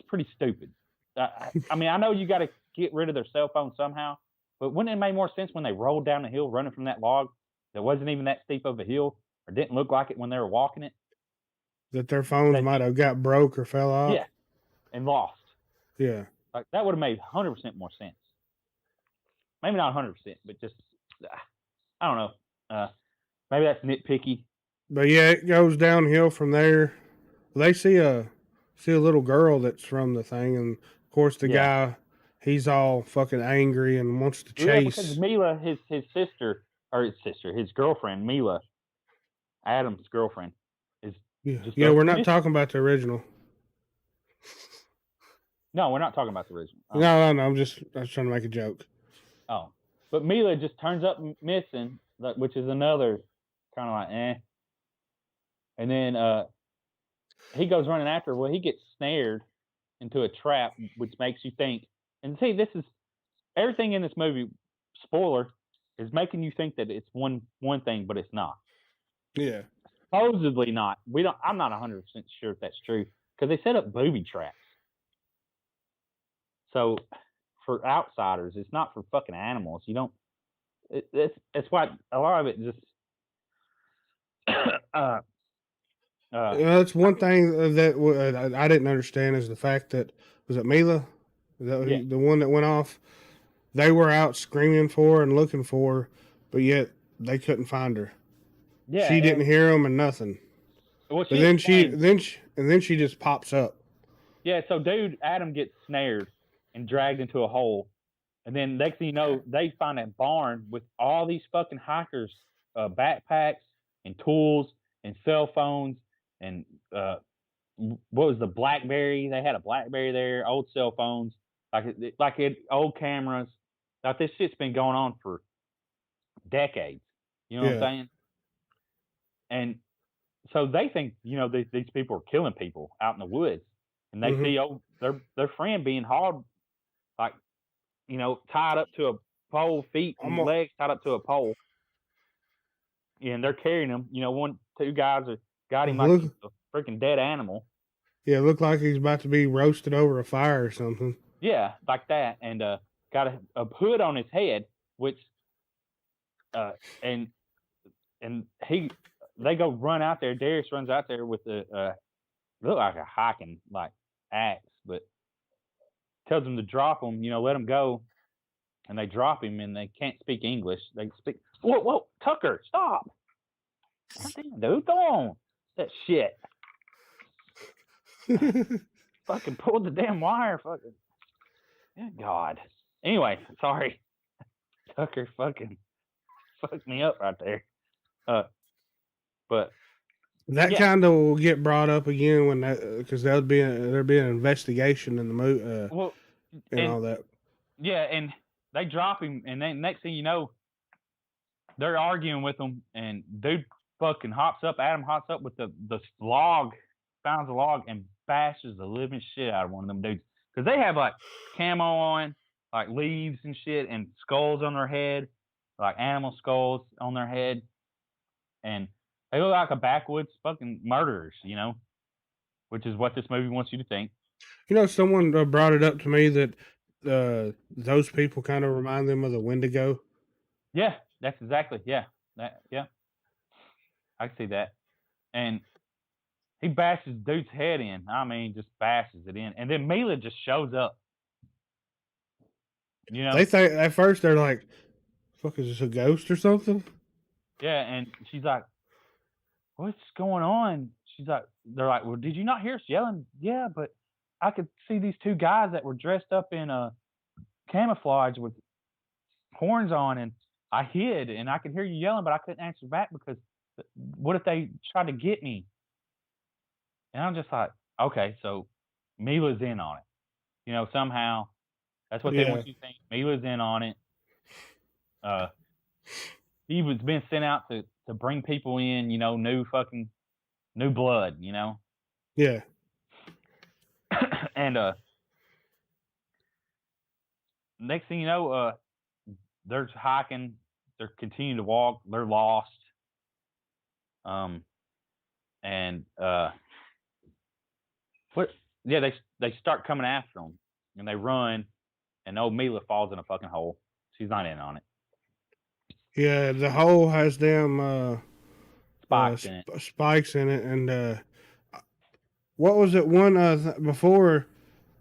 pretty stupid. I mean, I know you got to get rid of their cell phone somehow, but wouldn't it make more sense when they rolled down the hill running from that log that wasn't even that steep of a hill or didn't look like it when they were walking it? That their phones might have got broke or fell off. Yeah, and lost. Yeah. Like that would have made 100% more sense. Maybe not 100%, but just I don't know. Maybe that's nitpicky. But yeah, it goes downhill from there. They see a little girl that's from the thing, and of course the guy, he's all fucking angry and wants to chase. Yeah, because Mila, his sister, or his girlfriend, Mila, Adam's girlfriend, is. Yeah, we're not talking about the original. No, we're not talking about the original. No, I was trying to make a joke. Oh, but Mila just turns up missing, which is another kind of like eh. And then he goes running after her. Well, he gets snared into a trap, which makes you think. And see, this is everything in this movie, spoiler, is making you think that it's one thing, but it's not. Yeah. Supposedly not. I'm not 100% sure if that's true because they set up booby traps. So for outsiders, it's not for fucking animals. You don't. It's why a lot of it just. That's one thing that I didn't understand is the fact that was it Mila, is that Yeah. the one that went off? They were out screaming for her and looking for her, but yet they couldn't find her. Yeah, she didn't hear them and nothing. Well, but then she just pops up. Yeah, so dude Adam gets snared and dragged into a hole, and then next thing you know, they find a barn with all these fucking hikers' backpacks and tools and cell phones and what was the BlackBerry? They had a BlackBerry there, old cell phones, old cameras. Like this shit's been going on for decades. You know what I'm saying? And so they think, these people are killing people out in the woods, and they see their friend being hauled, tied up to a pole, feet and legs tied up to a pole, and they're carrying him. Two guys got him like a freaking dead animal. Yeah, it looked like he's about to be roasted over a fire or something. Yeah, like that, and got a hood on his head, which, and they go run out there. Darius runs out there with look like a hiking axe, but tells them to drop him. Let him go, and they drop him, and they can't speak English. They speak. Whoa, Tucker, stop! God damn, dude, go on. That shit. Fucking pulled the damn wire. Fucking. Good God. Anyway, sorry. Tucker fucking fucked me up right there. But that kind of will get brought up again when because there'd be an investigation in the movie and all that. Yeah, and they drop him, and then next thing you know, they're arguing with him, and dude fucking Adam hops up with the log, finds a log, and bashes the living shit out of one of them dudes. Because they have camo on, leaves and shit, and skulls on their head, animal skulls on their head, and they look like a backwoods fucking murderers, which is what this movie wants you to think. Someone brought it up to me that those people kind of remind them of the Wendigo. Yeah, that's exactly, yeah. I see that. And he bashes dude's head in. I mean, just bashes it in. And then Mila just shows up. They think, at first, they're like, fuck, is this a ghost or something? Yeah, and she's like, what's going on? They're like, well, did you not hear us yelling? Yeah, but I could see these two guys that were dressed up in camouflage with horns on, and I hid, and I could hear you yelling, but I couldn't answer back because what if they tried to get me? And I'm just like, okay, so Mila's in on it. Somehow that's what they want you to think. Mila's in on it. He was being sent out to bring people in, new blood, Yeah. And next thing you know, they're hiking, they're continuing to walk, they're lost. And they start coming after them, and they run, and old Mila falls in a fucking hole. She's not in on it. Yeah, the hole has them spikes in it, and what was it? One before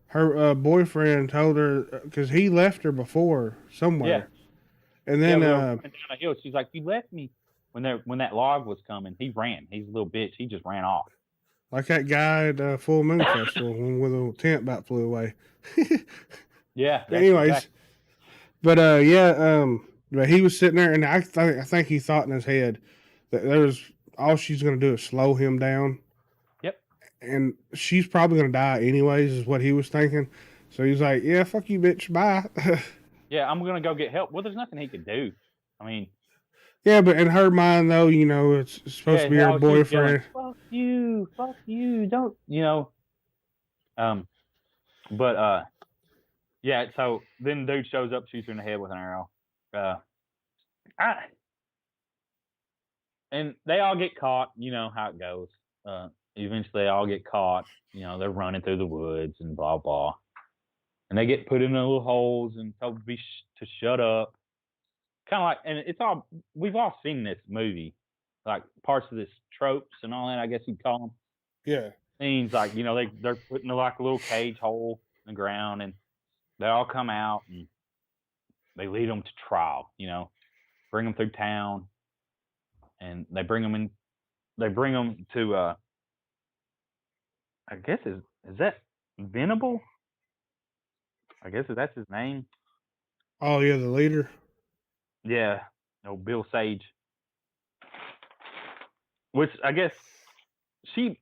her boyfriend told her because he left her before somewhere, and then down a hill. She's like, "You left me." When that log was coming, he ran. He's a little bitch. He just ran off. Like that guy at Full Moon Festival when the tent about flew away. Yeah. Anyways, exactly. But but he was sitting there, and I think he thought in his head that all she's going to do is slow him down. Yep. And she's probably going to die anyways, is what he was thinking. So he's like, "Yeah, fuck you, bitch, bye." Yeah, I'm going to go get help. Well, there's nothing he could do. I mean. Yeah, but in her mind, though, it's supposed to be her boyfriend. Yelling, fuck you, don't, But Yeah, so then dude shows up, shoots her in the head with an arrow. And they all get caught. You know how it goes. Eventually, they all get caught. You know, they're running through the woods and blah blah, and they get put in little holes and told to shut up. Kind of like, and it's all we've all seen this movie, like parts of this tropes and all that. I guess you'd call them. Yeah. Scenes like they're put in like a little cage hole in the ground, and they all come out and they lead them to trial. You know, bring them through town, and they bring them in. They bring them to I guess is that Venable? I guess that's his name. Oh yeah, the leader. Yeah, no, Bill Sage. Which I guess she.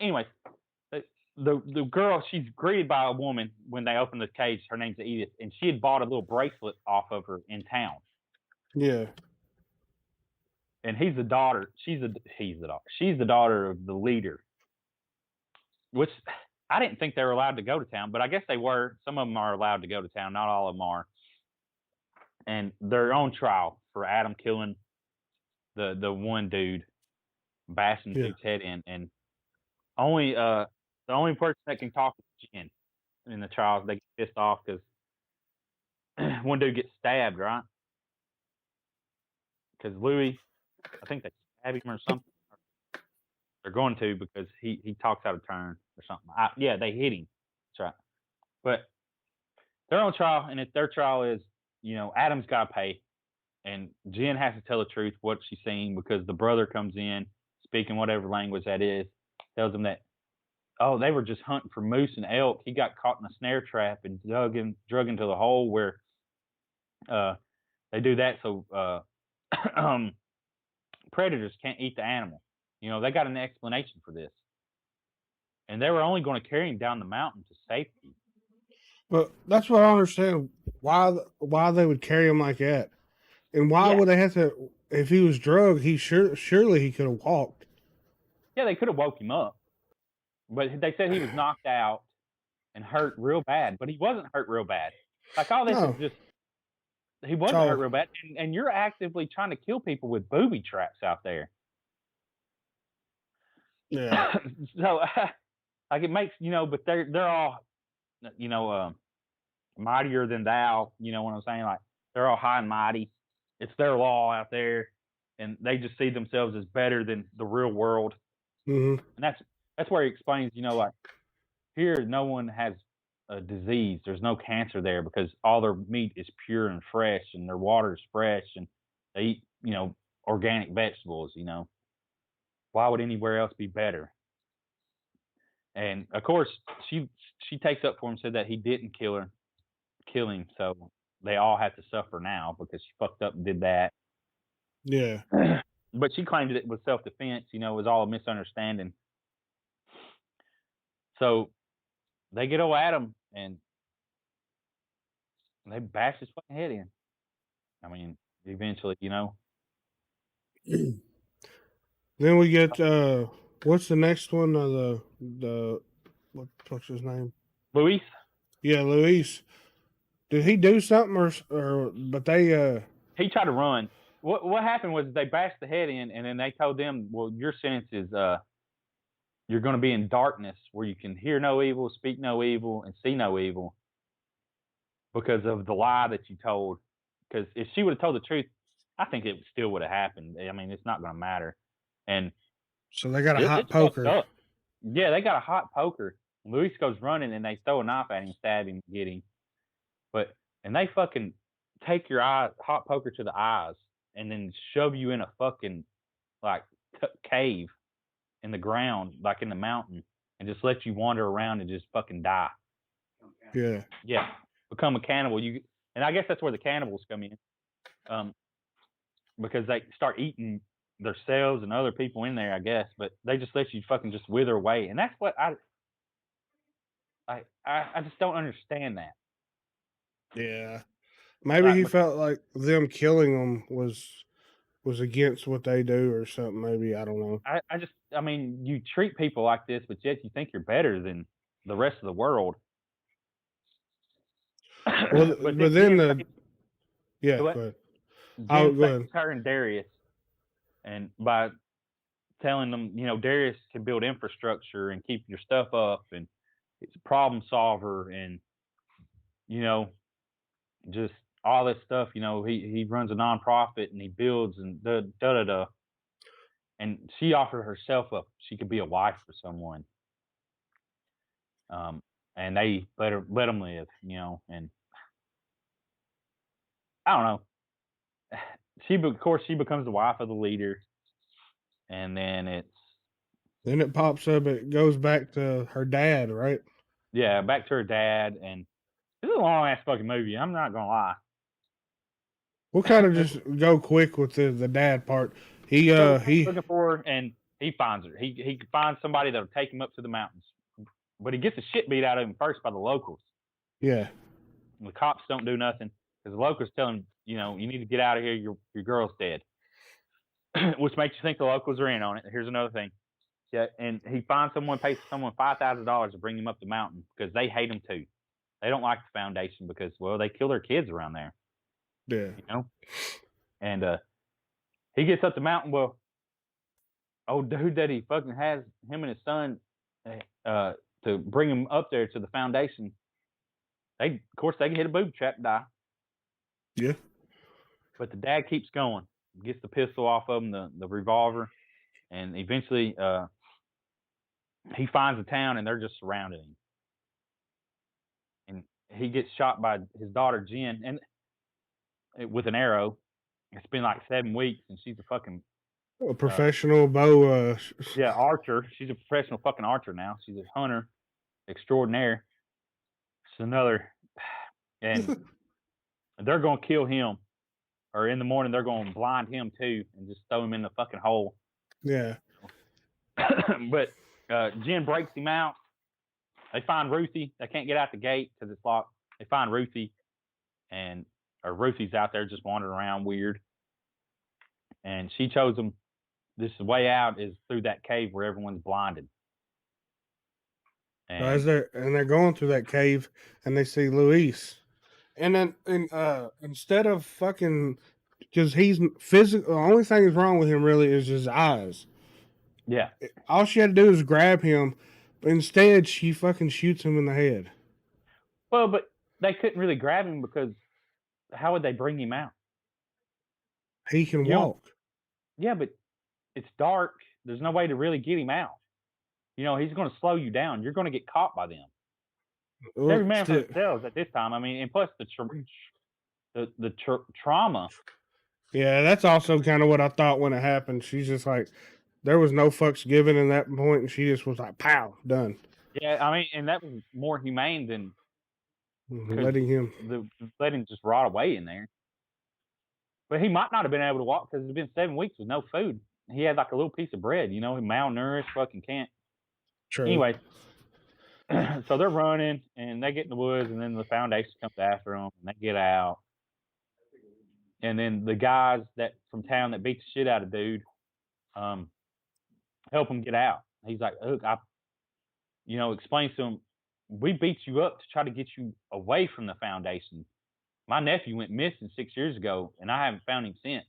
Anyway, the girl, she's greeted by a woman when they open the cage. Her name's Edith, and she had bought a little bracelet off of her in town. Yeah. And he's the daughter. She's the daughter. She's the daughter of the leader. Which I didn't think they were allowed to go to town, but I guess they were. Some of them are allowed to go to town. Not all of them are. And they're on trial for Adam killing the one dude, bashing the dude's head in, and only the only person that can talk is Jen in the trials. They get pissed off because one dude gets stabbed, right? Because Louis, I think they stab him or something. They're going to because he talks out of turn or something. Yeah, they hit him. That's right. But they're on trial, and their trial is, you know, Adam's got to pay, and Jen has to tell the truth, what she's seen, because the brother comes in, speaking whatever language that is, tells them that, oh, they were just hunting for moose and elk. He got caught in a snare trap and drug into the hole where they do that so predators can't eat the animal. You know, they got an explanation for this. And they were only going to carry him down the mountain to safety. But that's what I don't understand. Why they would carry him like that, and why would they have to? If he was drugged, surely he could have walked. Yeah, they could have woke him up, but they said he was knocked out and hurt real bad. But he wasn't hurt real bad. Like all this is just he wasn't hurt real bad, and you're actively trying to kill people with booby traps out there. Yeah. So, like it makes, you know, but they're all, you know, mightier than thou. You know what I'm saying? Like they're all high and mighty. It's their law out there, and they just see themselves as better than the real world. Mm-hmm. And that's where he explains, you know, like here no one has a disease. There's no cancer there because all their meat is pure and fresh, and their water is fresh, and they eat, you know, organic vegetables. You know, why would anywhere else be better? And of course, she takes up for him, said that he didn't kill him, so they all have to suffer now because she fucked up and did that. Yeah. But she claimed it was self-defense. You know, it was all a misunderstanding. So they get old Adam and they bash his fucking head in. I mean, eventually, you know. Then we get what's the next one? The what's his name? Luis. Yeah, Luis. Did he do something or? But they he tried to run. What happened was they bashed the head in, and then they told them, well, your sentence is you're going to be in darkness where you can hear no evil, speak no evil, and see no evil because of the lie that you told. Because if she would have told the truth, I think it still would have happened. I mean, it's not going to matter. And so they got a hot poker. Yeah, they got a hot poker. Luis goes running, and they throw a knife at him, stab him, get him. And they fucking take your hot poker to the eyes, and then shove you in a fucking like cave in the ground, like in the mountain, and just let you wander around and just fucking die. Yeah. Yeah. Become a cannibal. And I guess that's where the cannibals come in. Because they start eating themselves and other people in there, I guess, but they just let you fucking just wither away. And that's what I just don't understand that. Yeah. Maybe he felt like them killing them was against what they do or something. Maybe, I don't know. I mean, you treat people like this, but yet you think you're better than the rest of the world. Well, but but then then Jen saves, yeah, what? go ahead. Oh, Jen go ahead. saves her and Darius, and by telling them, Darius can build infrastructure and keep your stuff up, and it's a problem solver, and you know, just all this stuff. He runs a nonprofit and he builds and da da da da. And she offered herself up. She could be a wife for someone. And they let him live. And I don't know. Of course, she becomes the wife of the leader, and then Then it pops up. It goes back to her dad, right? back to her dad, and this is a long ass fucking movie. I'm not gonna lie. We'll kind of just go quick with the dad part. He looking for her, and he finds her. He finds somebody that'll take him up to the mountains, but he gets the shit beat out of him first by the locals. Yeah. And the cops don't do nothing because the locals tell him, you need to get out of here. Your girl's dead, which makes you think the locals are in on it. Here's another thing. Yeah, and he pays someone $5,000 to bring him up the mountain because they hate him too. They don't like the Foundation because, well, they kill their kids around there. Yeah. And he gets up the mountain. Well, old dude that he fucking has, him and his son, to bring him up there to the Foundation. Of course, they can hit a booby trap and die. Yeah. But the dad keeps going, gets the pistol off of him, the revolver, and eventually he finds a town and they're just surrounding him. And he gets shot by his daughter Jen and with an arrow. It's been like 7 weeks, and she's a fucking professional bow. Archer. She's a professional fucking archer now. She's a hunter extraordinaire. It's another, and they're gonna kill him, or in the morning they're gonna blind him too, and just throw him in the fucking hole. Yeah. But Jen breaks him out. They find Ruthie. They can't get out the gate because it's locked. They find Ruthie, or Ruthie's out there just wandering around weird. And she chose them. This way out is through that cave where everyone's blinded. And they're going through that cave, and they see Luis, and then instead of fucking, because he's physical, the only thing that's wrong with him really is his eyes. Yeah. All she had to do is grab him, but instead she fucking shoots him in the head. Well, but they couldn't really grab him because how would they bring him out? He can walk. Yeah, but it's dark. There's no way to really get him out. He's going to slow you down. You're going to get caught by them. Well, every man for themselves at this time. I mean, and plus the trauma. Yeah, that's also kind of what I thought when it happened. She's just like, there was no fucks given in that point, and she just was like, pow, done. Yeah, I mean, and that was more humane than letting him just rot away in there. But he might not have been able to walk because it's been 7 weeks with no food. He had like a little piece of bread, he malnourished, fucking can't. True. Anyway, so they're running and they get in the woods, and then the Foundation comes after them and they get out. And then the guys that from town that beat the shit out of dude, help him get out. He's like, look, explains to him, we beat you up to try to get you away from the Foundation. My nephew went missing 6 years ago, and I haven't found him since.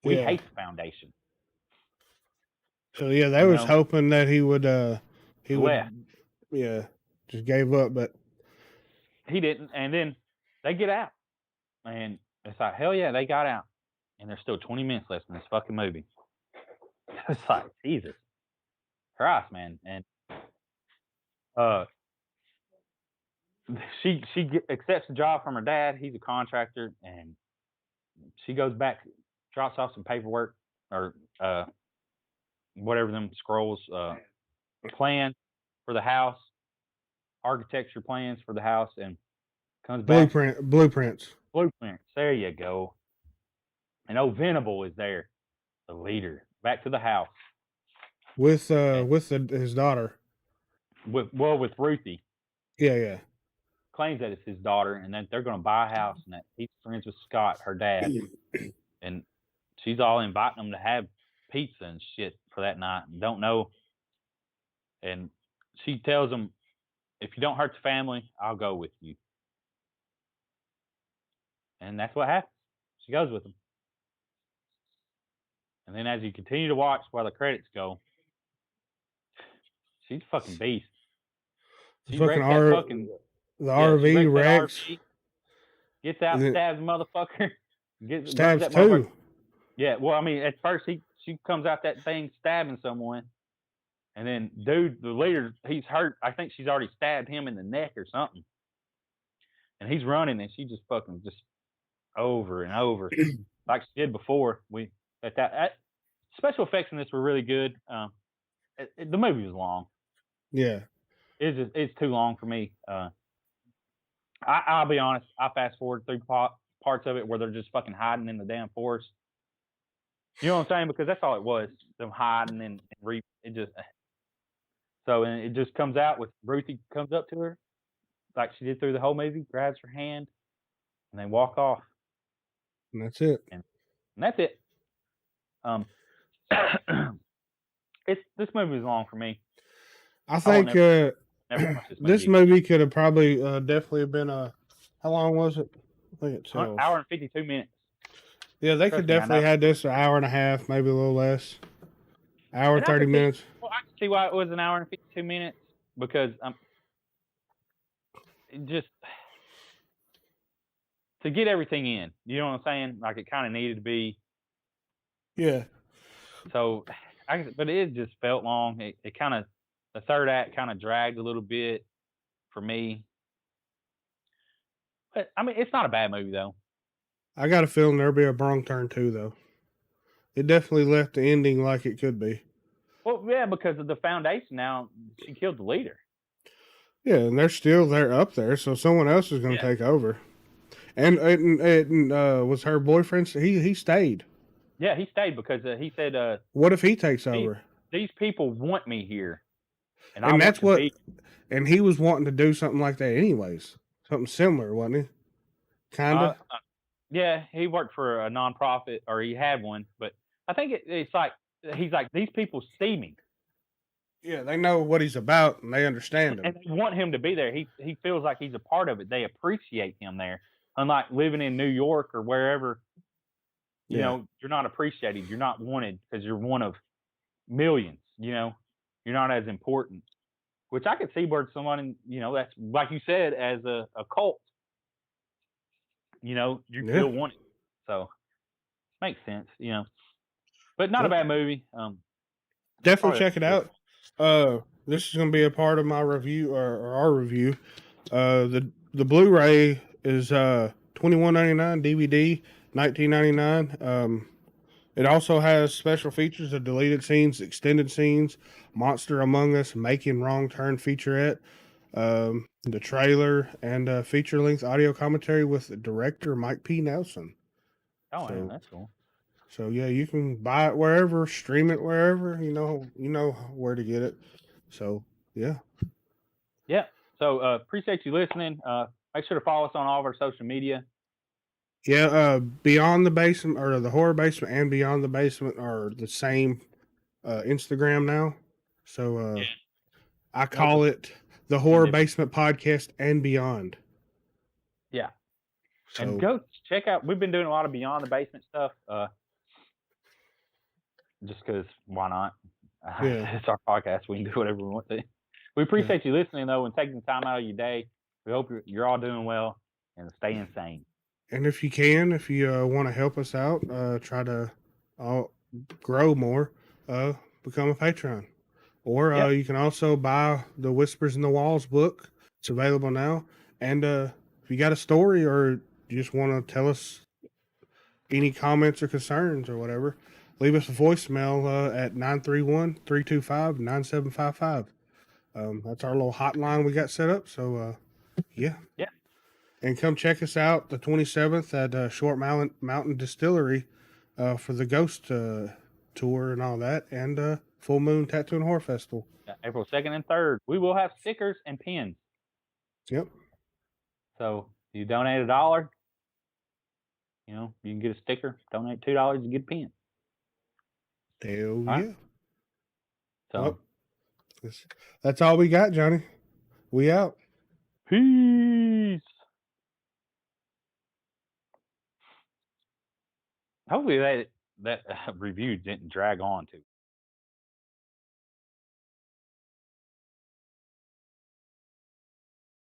We hate the Foundation. So yeah, they was hoping that he would just gave up, but he didn't. And then they get out, and it's like, hell yeah, they got out, and there's still 20 minutes left in this fucking movie. It's like, Jesus Christ, man. And she accepts the job from her dad. He's a contractor, and she goes back, drops off some paperwork or whatever them scrolls, plans for the house, architecture plans for the house, and comes back. Blueprints. There you go. And old Venable is there, the leader. Back to the house with his daughter. With Ruthie. Yeah. Claims that it's his daughter, and that they're going to buy a house, and that he's friends with Scott, her dad, and she's all inviting them to have pizza and shit for that night, and don't know. And she tells him, if you don't hurt the family, I'll go with you. And that's what happens. She goes with him. And then as you continue to watch while the credits go, she's a fucking beast. She wrecks that fucking the RV wrecks. RV, gets out, stabs the motherfucker, burns Stabs that motherfucker. too. Yeah, well, I mean, at first she comes out that thing stabbing someone, and then dude, the leader, he's hurt. I think she's already stabbed him in the neck or something, and he's running, and she just fucking just over and over like she did before. Special effects in this were really good. The movie was long. Yeah, it's too long for me. I'll be honest. I fast forward through parts of it where they're just fucking hiding in the damn forest. You know what I'm saying? Because that's all it was. Them hiding and it just. So and it just comes out with Ruthie comes up to her, like she did through the whole movie, grabs her hand, and they walk off. And that's it. And that's it. This movie was long for me. I think this movie could have probably definitely been how long was it? I think it's an hour and 52 minutes. Yeah, they could definitely had this an hour and a half, maybe a little less. Hour and 30 minutes. Well, I can see why it was an hour and 52 minutes because just to get everything in. You know what I'm saying? Like it kind of needed to be. Yeah. So, but it just felt long. It kind of the third act kind of dragged a little bit for me. But I mean, it's not a bad movie though. I got a feeling there'll be a wrong turn too, though. It definitely left the ending like it could be. Well, yeah, because of the foundation. Now she killed the leader. Yeah, and they're still there up there, so someone else is going to take over. And was her boyfriend? He stayed. Yeah, he stayed because he said. What if he takes over? These people want me here, and that's what. And he was wanting to do something like that, anyways. Something similar, wasn't he? Kinda. Yeah, he worked for a nonprofit, or he had one, but I think it's like he's like these people see me. Yeah, they know what he's about and they understand him. And they want him to be there. He feels like he's a part of it. They appreciate him there. Unlike living in New York or wherever, you know, you're not appreciated. You're not wanted because you're one of millions. You know, you're not as important. Which I could see where someone, you know, that's like you said, as a cult. You know, you still want it. So makes sense, you know. But not a bad movie. Definitely check it out. This is going to be a part of my review or our review. The Blu-ray is $21.99, DVD $19.99. It also has special features of deleted scenes, extended scenes, Monster Among Us, Making Wrong Turn featurette, the trailer, and feature-length audio commentary with director Mike P. Nelson. Oh, so, that's cool. So yeah, you can buy it wherever, stream it wherever. You know where to get it. So yeah. Yeah. So appreciate you listening. Make sure to follow us on all of our social media. Yeah, Beyond the Basement, or the Horror Basement and Beyond the Basement are the same Instagram now. So I call it the Horror Basement Podcast and Beyond. Yeah. So, and go check out, we've been doing a lot of Beyond the Basement stuff. Just because, why not? Yeah. It's our podcast. We can do whatever we want to. We appreciate you listening, though, and taking the time out of your day. We hope you're all doing well and staying sane. And if you want to help us out, try to grow more, become a patron. Or you can also buy the Whispers in the Walls book. It's available now. And if you got a story or you just want to tell us any comments or concerns or whatever, leave us a voicemail at 931-325-9755. That's our little hotline we got set up. So, yeah. Yeah. And come check us out the 27th at Short Mountain Distillery for the Ghost tour and all that, and Full Moon Tattoo and Horror Festival. Yeah, April 2nd and 3rd. We will have stickers and pins. Yep. So if you donate $1, you know, you can get a sticker. Donate $2, you get a pin. Hell yeah. So that's all we got, Johnny. We out. Peace. Hopefully that review didn't drag on too